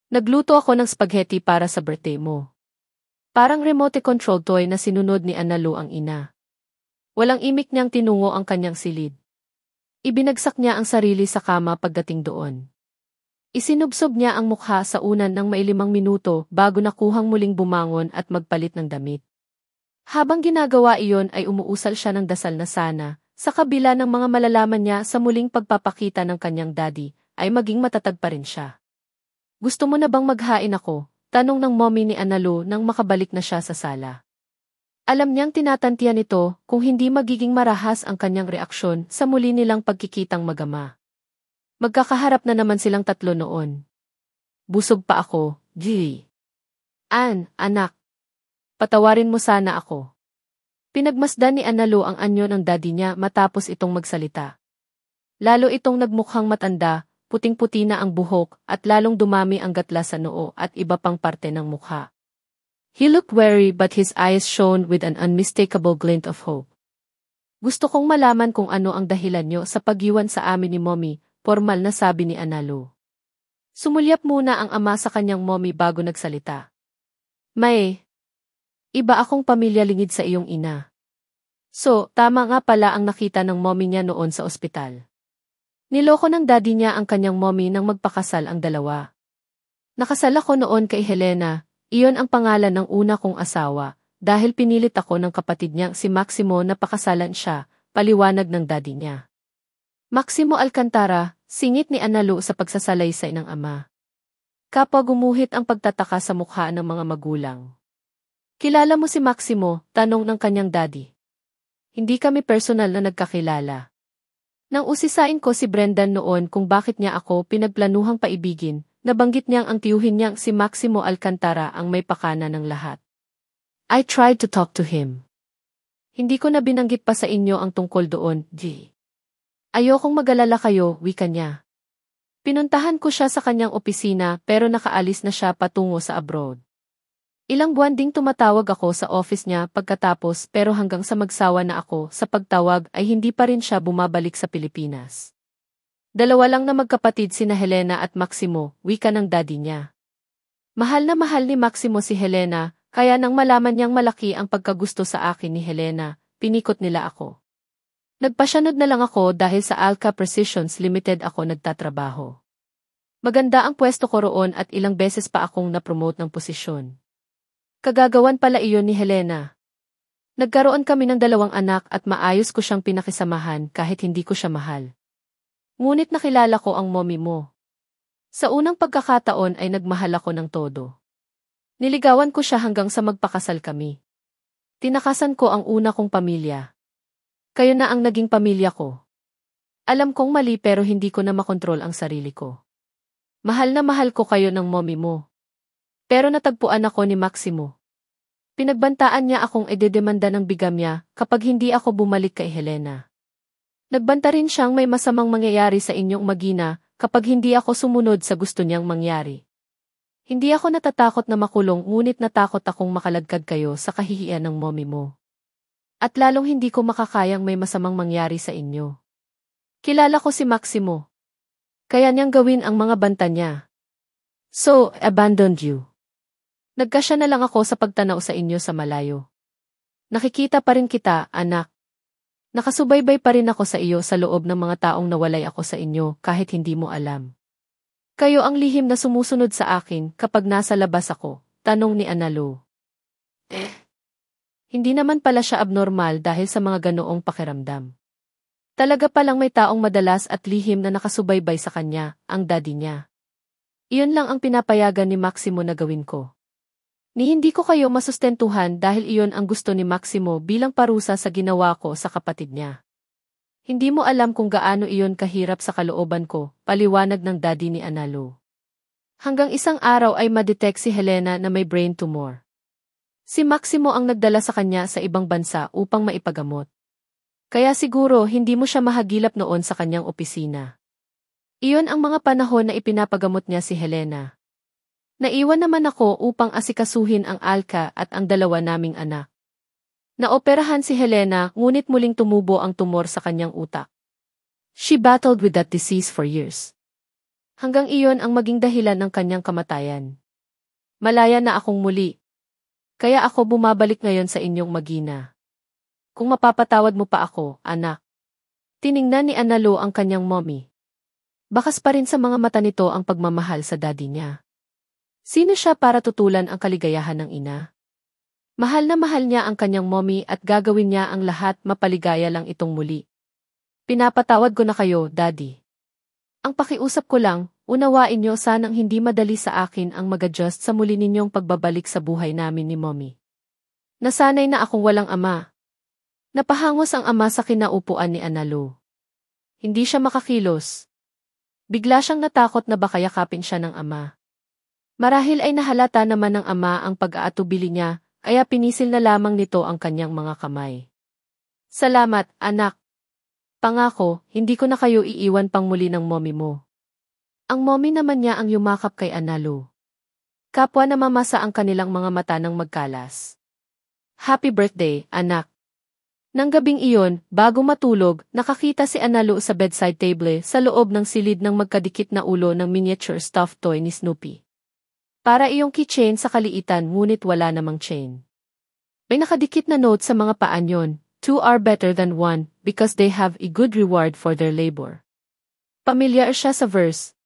Nagluto ako ng spaghetti para sa birthday mo. Parang remote control toy na sinunod ni Analo ang ina. Walang imik niyang tinungo ang kanyang silid. Ibinagsak niya ang sarili sa kama pagdating doon. Isinubsob niya ang mukha sa unan ng may 5 minuto bago nakuhang muling bumangon at magpalit ng damit. Habang ginagawa iyon ay umuusal siya ng dasal na sana, sa kabila ng mga malalaman niya sa muling pagpapakita ng kanyang daddy, ay maging matatag pa rin siya. Gusto mo na bang maghain ako? Tanong ng mommy ni Analo nang makabalik na siya sa sala. Alam niyang tinatantiyan ito kung hindi magiging marahas ang kanyang reaksyon sa muli nilang pagkikitang magama. Magkakaharap na naman silang 3 noon. Busog pa ako, G. Ann, anak. Patawarin mo sana ako. Pinagmasdan ni Analo ang anyo ng daddy niya matapos itong magsalita. Lalo itong nagmukhang matanda, puting-puti na ang buhok at lalong dumami ang gatla sa noo at iba pang parte ng mukha. He looked weary but his eyes shone with an unmistakable glint of hope. Gusto kong malaman kung ano ang dahilan niyo sa pag-iwan sa amin ni mommy, formal na sabi ni Analo. Sumulyap muna ang ama sa kanyang mommy bago nagsalita. May iba akong pamilya lingid sa iyong ina. So, tama nga pala ang nakita ng mommy niya noon sa ospital. Niloko ng daddy niya ang kanyang mommy nang magpakasal ang dalawa. Nakasal ako noon kay Helena, Iyon ang pangalan ng una kong asawa, dahil pinilit ako ng kapatid niyang si Maximo na pakasalan siya, paliwanag ng daddy niya. Maximo Alcantara, singit ni Analu sa pagsasalaysay ng ama. Kapwa gumuhit ang pagtataka sa mukha ng mga magulang. Kilala mo si Maximo? Tanong ng kanyang daddy. Hindi kami personal na nagkakilala. Nang usisain ko si Brendan noon kung bakit niya ako pinagplanuhang paibigin, nabanggit niyang ang tiyuhin niyang si Maximo Alcantara ang may pakana ng lahat. I tried to talk to him. Hindi ko na binanggit pa sa inyo ang tungkol doon, G. Ayokong mag-alala kayo, wika niya. Pinuntahan ko siya sa kanyang opisina pero nakaalis na siya patungo sa abroad. Ilang buwan ding tumatawag ako sa office niya pagkatapos pero hanggang sa magsawa na ako sa pagtawag ay hindi pa rin siya bumabalik sa Pilipinas. Dalawa lang na magkapatid sina Helena at Maximo, wika ng daddy niya. Mahal na mahal ni Maximo si Helena, kaya nang malaman niyang malaki ang pagkagusto sa akin ni Helena, pinikot nila ako. Nagpasyanod na lang ako dahil sa Alca Precisions Limited ako nagtatrabaho. Maganda ang pwesto ko roon at ilang beses pa akong na-promote ng posisyon. Kagagawan pala iyon ni Helena. Nagkaroon kami ng 2 anak at maayos ko siyang pinakisamahan kahit hindi ko siya mahal. Ngunit nakilala ko ang mommy mo. Sa unang pagkakataon ay nagmahal ako ng todo. Niligawan ko siya hanggang sa magpakasal kami. Tinakasan ko ang una kong pamilya. Kayo na ang naging pamilya ko. Alam kong mali pero hindi ko na makontrol ang sarili ko. Mahal na mahal ko kayo ng mommy mo. Pero natagpuan ako ni Maximo. Pinagbantaan niya akong idedemanda ng bigamya kapag hindi ako bumalik kay Helena. Nagbanta rin siyang may masamang mangyayari sa inyong magina kapag hindi ako sumunod sa gusto niyang mangyari. Hindi ako natatakot na makulong ngunit natakot akong makaladkad kayo sa kahihiyan ng mommy mo. At lalong hindi ko makakayang may masamang mangyari sa inyo. Kilala ko si Maximo. Kaya niyang gawin ang mga banta niya. So, abandoned you. Nagkasya na lang ako sa pagtanaw sa inyo sa malayo. Nakikita pa rin kita, anak. Nakasubaybay pa rin ako sa iyo sa loob ng mga taong nawalay ako sa inyo kahit hindi mo alam. Kayo ang lihim na sumusunod sa akin kapag nasa labas ako, tanong ni Analu. Hindi naman pala siya abnormal dahil sa mga ganoong pakiramdam. Talaga palang may taong madalas at lihim na nakasubaybay sa kanya, ang daddy niya. Iyon lang ang pinapayagan ni Maximo na gawin ko. Ni hindi ko kayo masustentuhan dahil iyon ang gusto ni Maximo bilang parusa sa ginawa ko sa kapatid niya. Hindi mo alam kung gaano iyon kahirap sa kalooban ko, paliwanag ng daddy ni Analu. Hanggang isang araw ay ma-detect si Helena na may brain tumor. Si Maximo ang nagdala sa kanya sa ibang bansa upang maipagamot. Kaya siguro hindi mo siya mahagilap noon sa kanyang opisina. Iyon ang mga panahon na ipinapagamot niya si Helena. Naiwan naman ako upang asikasuhin ang Alca at ang 2 naming anak. Naoperahan si Helena ngunit muling tumubo ang tumor sa kanyang utak. She battled with that disease for years. Hanggang iyon ang maging dahilan ng kanyang kamatayan. Malaya na akong muli. Kaya ako bumabalik ngayon sa inyong magina. Kung mapapatawad mo pa ako, anak. Tiningnan ni Analu ang kanyang mommy. Bakas pa rin sa mga mata nito ang pagmamahal sa daddy niya. Sino siya para tutulan ang kaligayahan ng ina? Mahal na mahal niya ang kanyang mommy at gagawin niya ang lahat mapaligaya lang itong muli. Pinapatawad ko na kayo, daddy. Ang pakiusap ko lang, unawain niyo sanang hindi madali sa akin ang mag-adjust sa muli ninyong pagbabalik sa buhay namin ni mommy. Nasanay na akong walang ama. Napahangos ang ama sa kinaupuan ni Analu. Hindi siya makakilos. Bigla siyang natakot na baka yakapin siya ng ama. Marahil ay nahalata naman ng ama ang pag-aatubili niya, kaya pinisil na lamang nito ang kanyang mga kamay. Salamat, anak. Pangako, hindi ko na kayo iiwan pang muli ng mommy mo. Ang mommy naman niya ang yumakap kay Analu. Kapwa na mamasa ang kanilang mga mata ng magkalas. Happy birthday, anak. Nang gabing iyon, bago matulog, nakakita si Analu sa bedside table sa loob ng silid ng magkadikit na ulo ng miniature stuffed toy ni Snoopy. Para iyong keychain sa kaliitan ngunit wala namang chain. May nakadikit na note sa mga paan yon, 2 are better than 1 because they have a good reward for their labor. Pamilyar siya sa verse.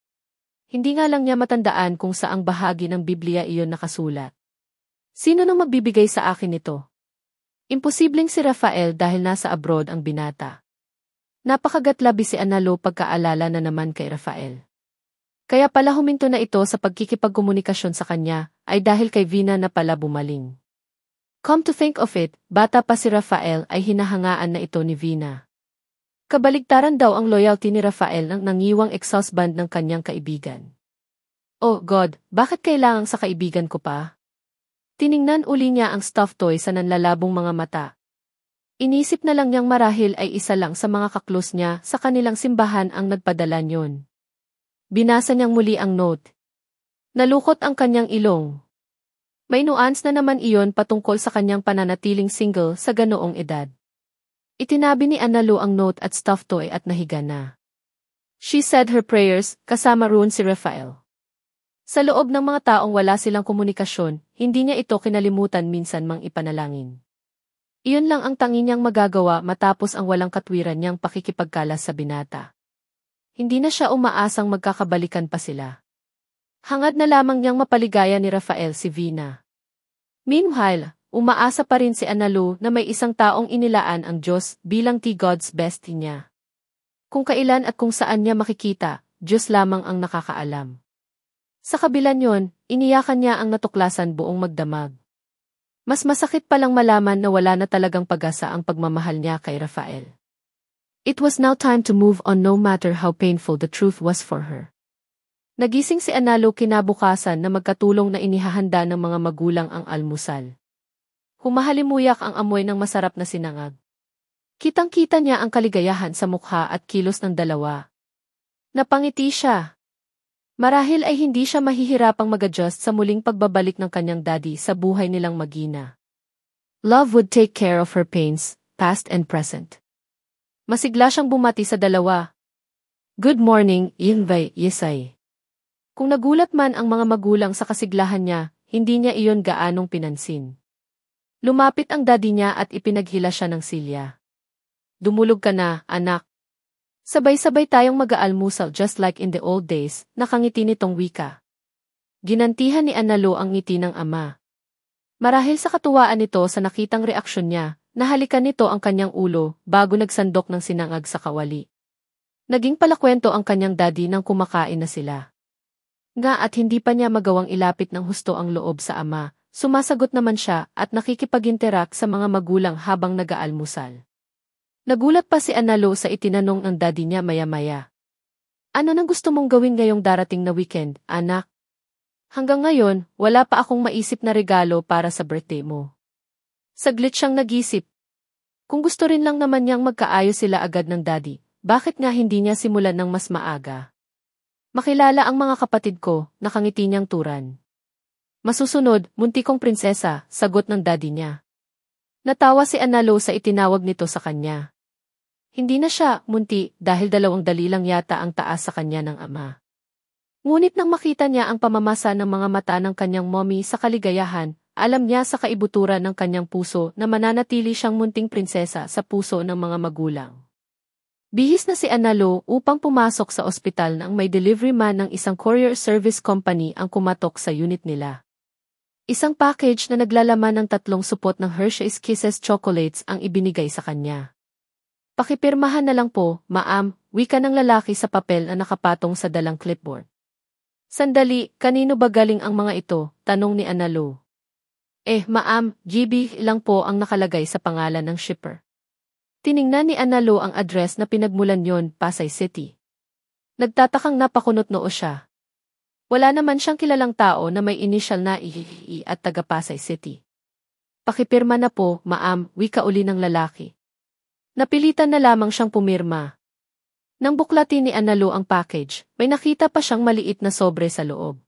Hindi nga lang niya matandaan kung saang bahagi ng Biblia iyon nakasulat. Sino nang magbibigay sa akin nito? Imposibleng si Rafael dahil nasa abroad ang binata. Napakagatlabi si Analo pagkaalala na naman kay Rafael. Kaya pala huminto na ito sa pagkikipagkomunikasyon sa kanya, ay dahil kay Vina na pala bumaling. Come to think of it, bata pa si Rafael ay hinahangaan na ito ni Vina. Kabaligtaran daw ang loyalty ni Rafael ng nangiwang ex-husband ng kanyang kaibigan. Oh God, bakit kailangang sa kaibigan ko pa? Tiningnan uli niya ang stuffed toy sa nanlalabong mga mata. Inisip na lang niyang marahil ay isa lang sa mga kaklos niya sa kanilang simbahan ang nagpadala niyon. Binasa niyang muli ang note. Nalukot ang kanyang ilong. May nuance na naman iyon patungkol sa kanyang pananatiling single sa ganoong edad. Itinabi ni Analo ang note at stuffed toy at nahiga na. She said her prayers, kasama roon si Rafael. Sa loob ng mga taong wala silang komunikasyon, hindi niya ito kinalimutan minsan mang ipanalangin. Iyon lang ang tangi niyang magagawa matapos ang walang katwiran niyang pakikipagkalas sa binata. Hindi na siya umaasang magkakabalikan pa sila. Hangad na lamang niyang mapaligaya ni Rafael si Vina. Meanwhile, umaasa pa rin si Analo na may isang taong inilaan ang Diyos bilang God's bestie niya. Kung kailan at kung saan niya makikita, Diyos lamang ang nakakaalam. Sa kabila niyon, iniyakan niya ang natuklasan buong magdamag. Mas masakit palang malaman na wala na talagang pag-asa ang pagmamahal niya kay Rafael. It was now time to move on no matter how painful the truth was for her. Nagising si Analo kinabukasan na magkatulong na inihahanda ng mga magulang ang almusal. Humahalimuyak ang amoy ng masarap na sinangag. Kitang-kita niya ang kaligayahan sa mukha at kilos ng dalawa. Napangiti siya. Marahil ay hindi siya mahihirapang mag-adjust sa muling pagbabalik ng kanyang daddy sa buhay nilang magina. Love would take care of her pains, past and present. Masigla siyang bumati sa dalawa. Good morning, Yinbay, Yesay. Kung nagulat man ang mga magulang sa kasiglahan niya, hindi niya iyon gaanong pinansin. Lumapit ang daddy niya at ipinaghila siya ng silya. Dumulog ka na, anak. Sabay-sabay tayong mag-aalmusal just like in the old days, nakangiti nitong wika. Ginantihan ni Analo ang ngiti ng ama. Marahil sa katuwaan nito sa nakitang reaksyon niya, nahalikan nito ang kanyang ulo bago nagsandok ng sinangag sa kawali. Naging palakwento ang kanyang daddy nang kumakain na sila. Nga at hindi pa niya magawang ilapit ng husto ang loob sa ama, sumasagot naman siya at nakikipag-interact sa mga magulang habang nag-aalmusal. Nagulat pa si Analo sa itinanong ng daddy niya maya-maya. Ano nang gusto mong gawin ngayong darating na weekend, anak? Hanggang ngayon, wala pa akong maisip na regalo para sa birthday mo. Saglit siyang nag-isip. Kung gusto rin lang naman niyang magkaayos sila agad ng daddy, bakit nga hindi niya simulan ng mas maaga? Makilala ang mga kapatid ko, nakangiti niyang turan. Masusunod, munti kong prinsesa, sagot ng daddy niya. Natawa si Analo sa itinawag nito sa kanya. Hindi na siya munti dahil 2 dali lang yata ang taas sa kanya ng ama. Ngunit nang makita niya ang pamamasa ng mga mata ng kanyang mommy sa kaligayahan, alam niya sa kaibuturan ng kanyang puso na mananatili siyang munting prinsesa sa puso ng mga magulang. Bihis na si Analo upang pumasok sa ospital nang may delivery man ng isang courier service company ang kumatok sa unit nila. Isang package na naglalaman ng 3 supot ng Hershey's Kisses chocolates ang ibinigay sa kanya. Pakipirmahan na lang po, ma'am, wika ng lalaki sa papel na nakapatong sa dalang clipboard. Sandali, kanino ba galing ang mga ito? Tanong ni Analo. Ma'am, GB lang po ang nakalagay sa pangalan ng shipper. Tiningnan ni Analo ang address na pinagmulan yon, Pasay City. Nagtatakang napakunot noo siya. Wala naman siyang kilalang tao na may initial na I at taga Pasay City. Pakipirma na po, ma'am, wika uli ng lalaki. Napilitan na lamang siyang pumirma. Nang buklatin ni Analo ang package, may nakita pa siyang maliit na sobre sa loob.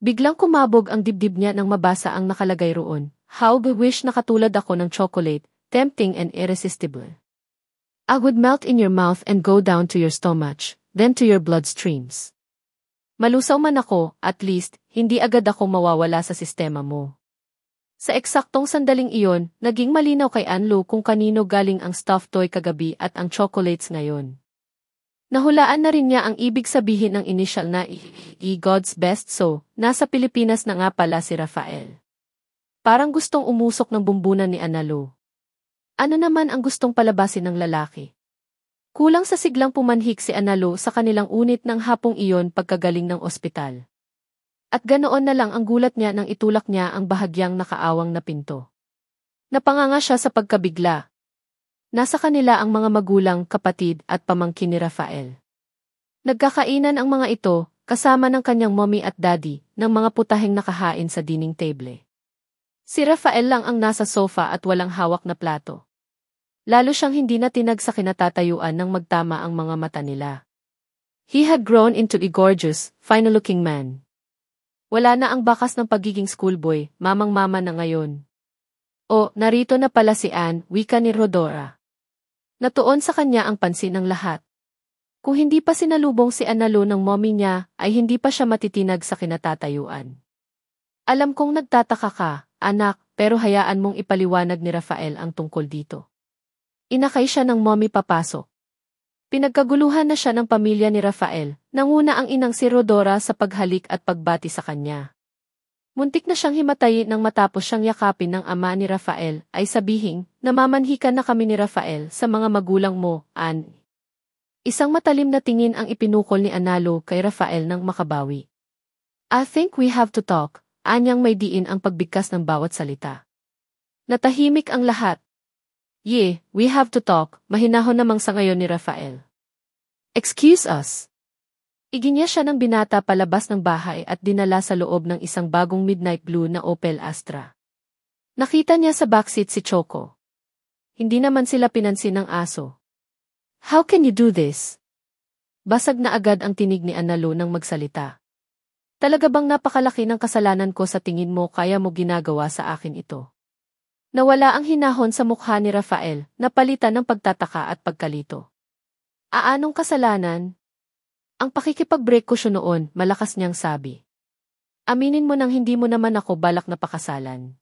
Biglang kumabog ang dibdib niya nang mabasa ang nakalagay roon. How I wish na katulad ako ng chocolate, tempting and irresistible. I would melt in your mouth and go down to your stomach, then to your bloodstreams. Malusaw man ako, at least, hindi agad ako mawawala sa sistema mo. Sa eksaktong sandaling iyon, naging malinaw kay Anlo kung kanino galing ang stuffed toy kagabi at ang chocolates ngayon. Nahulaan na rin niya ang ibig sabihin ng initial na God's best so, nasa Pilipinas na nga pala si Rafael. Parang gustong umusok ng bumbunan ni Analo. Ano naman ang gustong palabasin ng lalaki? Kulang sa siglang pumanhik si Analo sa kanilang unit ng hapong iyon pagkagaling ng ospital. At ganoon na lang ang gulat niya nang itulak niya ang bahagyang nakaawang na pinto. Napanganga siya sa pagkabigla. Nasa kanila ang mga magulang, kapatid at pamangkin ni Rafael. Nagkakainan ang mga ito, kasama ng kanyang mommy at daddy, ng mga putaheng nakahain sa dining table. Si Rafael lang ang nasa sofa at walang hawak na plato. Lalo siyang hindi na tinag sa kinatatayuan nang magtama ang mga mata nila. He had grown into a gorgeous, fine-looking man. Wala na ang bakas ng pagiging schoolboy, mamang-mama na ngayon. O, narito na pala si Anne, wika ni Rodora. Natuon sa kanya ang pansin ng lahat. Kung hindi pa sinalubong si Analo ng mommy niya, ay hindi pa siya matitinag sa kinatatayuan. Alam kong nagtataka ka, anak, pero hayaan mong ipaliwanag ni Rafael ang tungkol dito. Inakay siya ng mommy papasok. Pinagkaguluhan na siya ng pamilya ni Rafael, nanguna ang inang si Rodora sa paghalik at pagbati sa kanya. Muntik na siyang himatayin nang matapos siyang yakapin ng ama ni Rafael ay sabihing, namamanhikan na kami ni Rafael sa mga magulang mo, Anne. Isang matalim na tingin ang ipinukol ni Analo kay Rafael nang makabawi. I think we have to talk, anyang may diin ang pagbigkas ng bawat salita. Natahimik ang lahat. We have to talk, mahinahon namang sa ngayon ni Rafael. Excuse us. Iginya siya ng binata palabas ng bahay at dinala sa loob ng isang bagong midnight blue na Opel Astra. Nakita niya sa backseat si Choco. Hindi naman sila pinansin ng aso. How can you do this? Basag na agad ang tinig ni Analo nang magsalita. Talaga bang napakalaki ng kasalanan ko sa tingin mo kaya mo ginagawa sa akin ito? Nawala ang hinahon sa mukha ni Rafael, napalitan ng pagtataka at pagkalito. Aanong kasalanan? Ang pakikipag-break ko siya noon, malakas niyang sabi. Aminin mo nang hindi mo naman ako balak na pakasalan.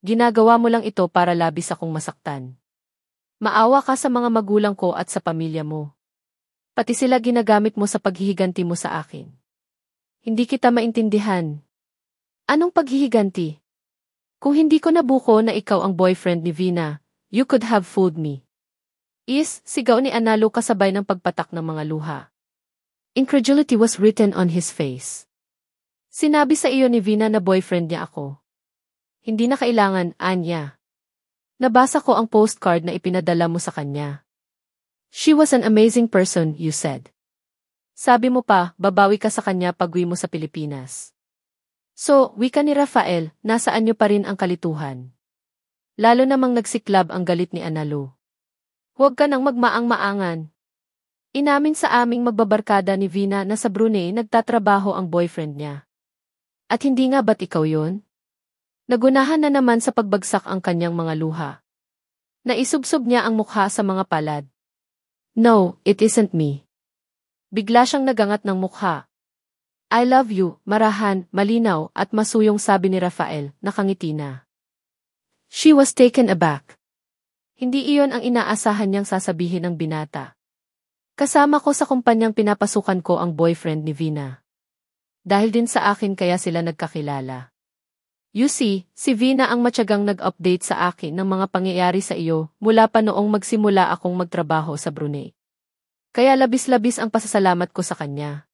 Ginagawa mo lang ito para labis akong masaktan. Maawa ka sa mga magulang ko at sa pamilya mo. Pati sila ginagamit mo sa paghihiganti mo sa akin. Hindi kita maintindihan. Anong paghihiganti? Kung hindi ko nabuko na ikaw ang boyfriend ni Vina, you could have fooled me. Sigaw ni Analo kasabay ng pagpatak ng mga luha. Incredulity was written on his face. Sinabi sa iyo ni Vina na boyfriend niya ako. Hindi na kailangan, Anya. Nabasa ko ang postcard na ipinadala mo sa kanya. She was an amazing person, you said. Sabi mo pa, babawi ka sa kanya pag-uwi mo sa Pilipinas. So, wika ni Rafael, nasaan niyo pa rin ang kalituhan? Lalo namang nagsiklab ang galit ni Analo. Huwag ka nang magmaang-maangan. Inamin sa aming magbabarkada ni Vina na sa Brunei nagtatrabaho ang boyfriend niya. At hindi nga ba't ikaw yon? Nagunahan na naman sa pagbagsak ang kanyang mga luha. Naisubsob niya ang mukha sa mga palad. No, it isn't me. Bigla siyang nagangat ng mukha. I love you, marahan, malinaw at masuyong sabi ni Rafael, nakangiti na. She was taken aback. Hindi iyon ang inaasahan niyang sasabihin ng binata. Kasama ko sa kumpanyang pinapasukan ko ang boyfriend ni Vina. Dahil din sa akin kaya sila nagkakilala. You see, si Vina ang matyagang nag-update sa akin ng mga pangyayari sa iyo mula pa noong magsimula akong magtrabaho sa Brunei. Kaya labis-labis ang pasasalamat ko sa kanya.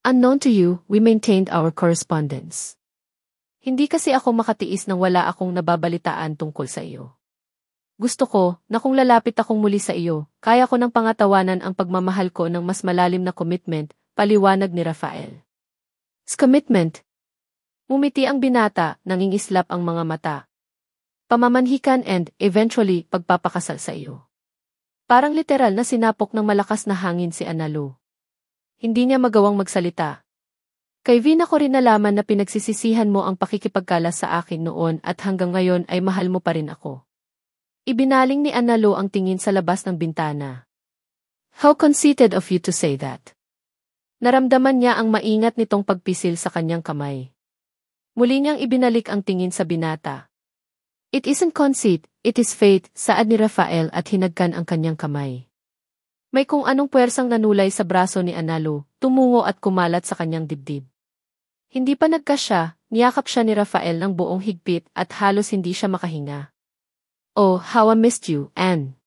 Unknown to you, we maintained our correspondence. Hindi kasi ako makatiis nang wala akong nababalitaan tungkol sa iyo. Gusto ko na kung lalapit akong muli sa iyo, kaya ko nang pangatawanan ang pagmamahal ko ng mas malalim na commitment, paliwanag ni Rafael. Commitment. Umiti ang binata, nangingislap ang mga mata. Pamamanhikan and, eventually, pagpapakasal sa iyo. Parang literal na sinapok ng malakas na hangin si Analo. Hindi niya magawang magsalita. Kay Vina ko rin nalaman na pinagsisisihan mo ang pakikipagkalas sa akin noon at hanggang ngayon ay mahal mo pa rin ako. Ibinaling ni Analo ang tingin sa labas ng bintana. How conceited of you to say that. Naramdaman niya ang maingat nitong pagpisil sa kanyang kamay. Muli niyang ibinalik ang tingin sa binata. It isn't conceit, it is fate, saad ni Rafael at hinagkan ang kanyang kamay. May kung anong puwersang nanulay sa braso ni Analo, tumungo at kumalat sa kanyang dibdib. Hindi pa nagkasya, niyakap siya ni Rafael ng buong higpit at halos hindi siya makahinga. "Oh, how I missed you, Anne."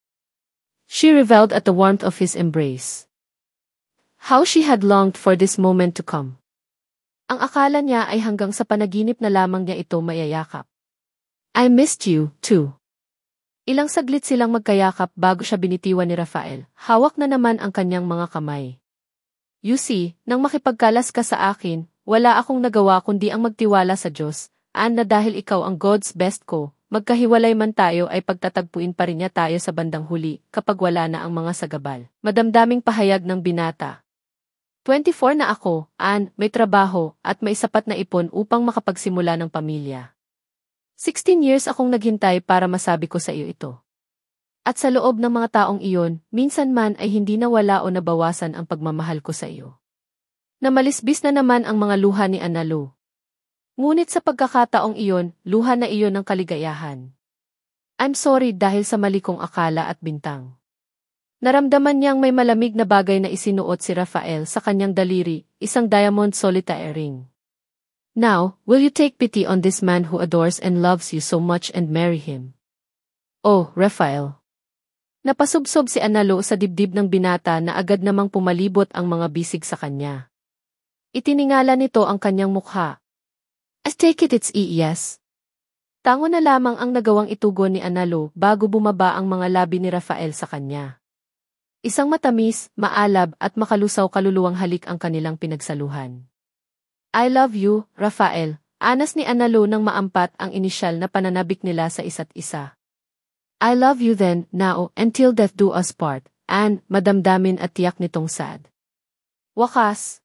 She reveled at the warmth of his embrace. How she had longed for this moment to come. Ang akala niya ay hanggang sa panaginip na lamang niya ito mayayakap. "I missed you, too." Ilang saglit silang magkayakap bago siya binitiwan ni Rafael. Hawak na naman ang kanyang mga kamay. "You see, nang makipagkalas ka sa akin, wala akong nagawa kundi ang magtiwala sa Diyos, Anne, na dahil ikaw ang God's best ko, magkahiwalay man tayo ay pagtatagpuin pa rin niya tayo sa bandang huli kapag wala na ang mga sagabal." Madamdaming pahayag ng binata. 24 na ako, Anne, may trabaho, at may sapat na ipon upang makapagsimula ng pamilya. 16 years akong naghintay para masabi ko sa iyo ito. At sa loob ng mga taong iyon, minsan man ay hindi nawala o nabawasan ang pagmamahal ko sa iyo. Namalisbis na naman ang mga luha ni Analu. Ngunit sa pagkakataong iyon, luha na iyon ng kaligayahan. "I'm sorry dahil sa mali kong akala at bintang." Naramdaman niyang may malamig na bagay na isinuot si Rafael sa kanyang daliri, isang diamond solitaire ring. "Now, will you take pity on this man who adores and loves you so much and marry him?" "Oh, Rafael." Napasubsob si Analu sa dibdib ng binata na agad namang pumalibot ang mga bisig sa kanya. Itiningala nito ang kanyang mukha. "I take it's yes." Tango na lamang ang nagawang itugon ni Analu bago bumaba ang mga labi ni Rafael sa kanya. Isang matamis, maalab at makalusaw kaluluwang halik ang kanilang pinagsaluhan. "I love you, Rafael," anas ni Analu nang maampat ang inisyal na pananabik nila sa isa't isa. "I love you then, now, until death do us part," Anne, madamdamin at tiyak nitong sad. Wakas,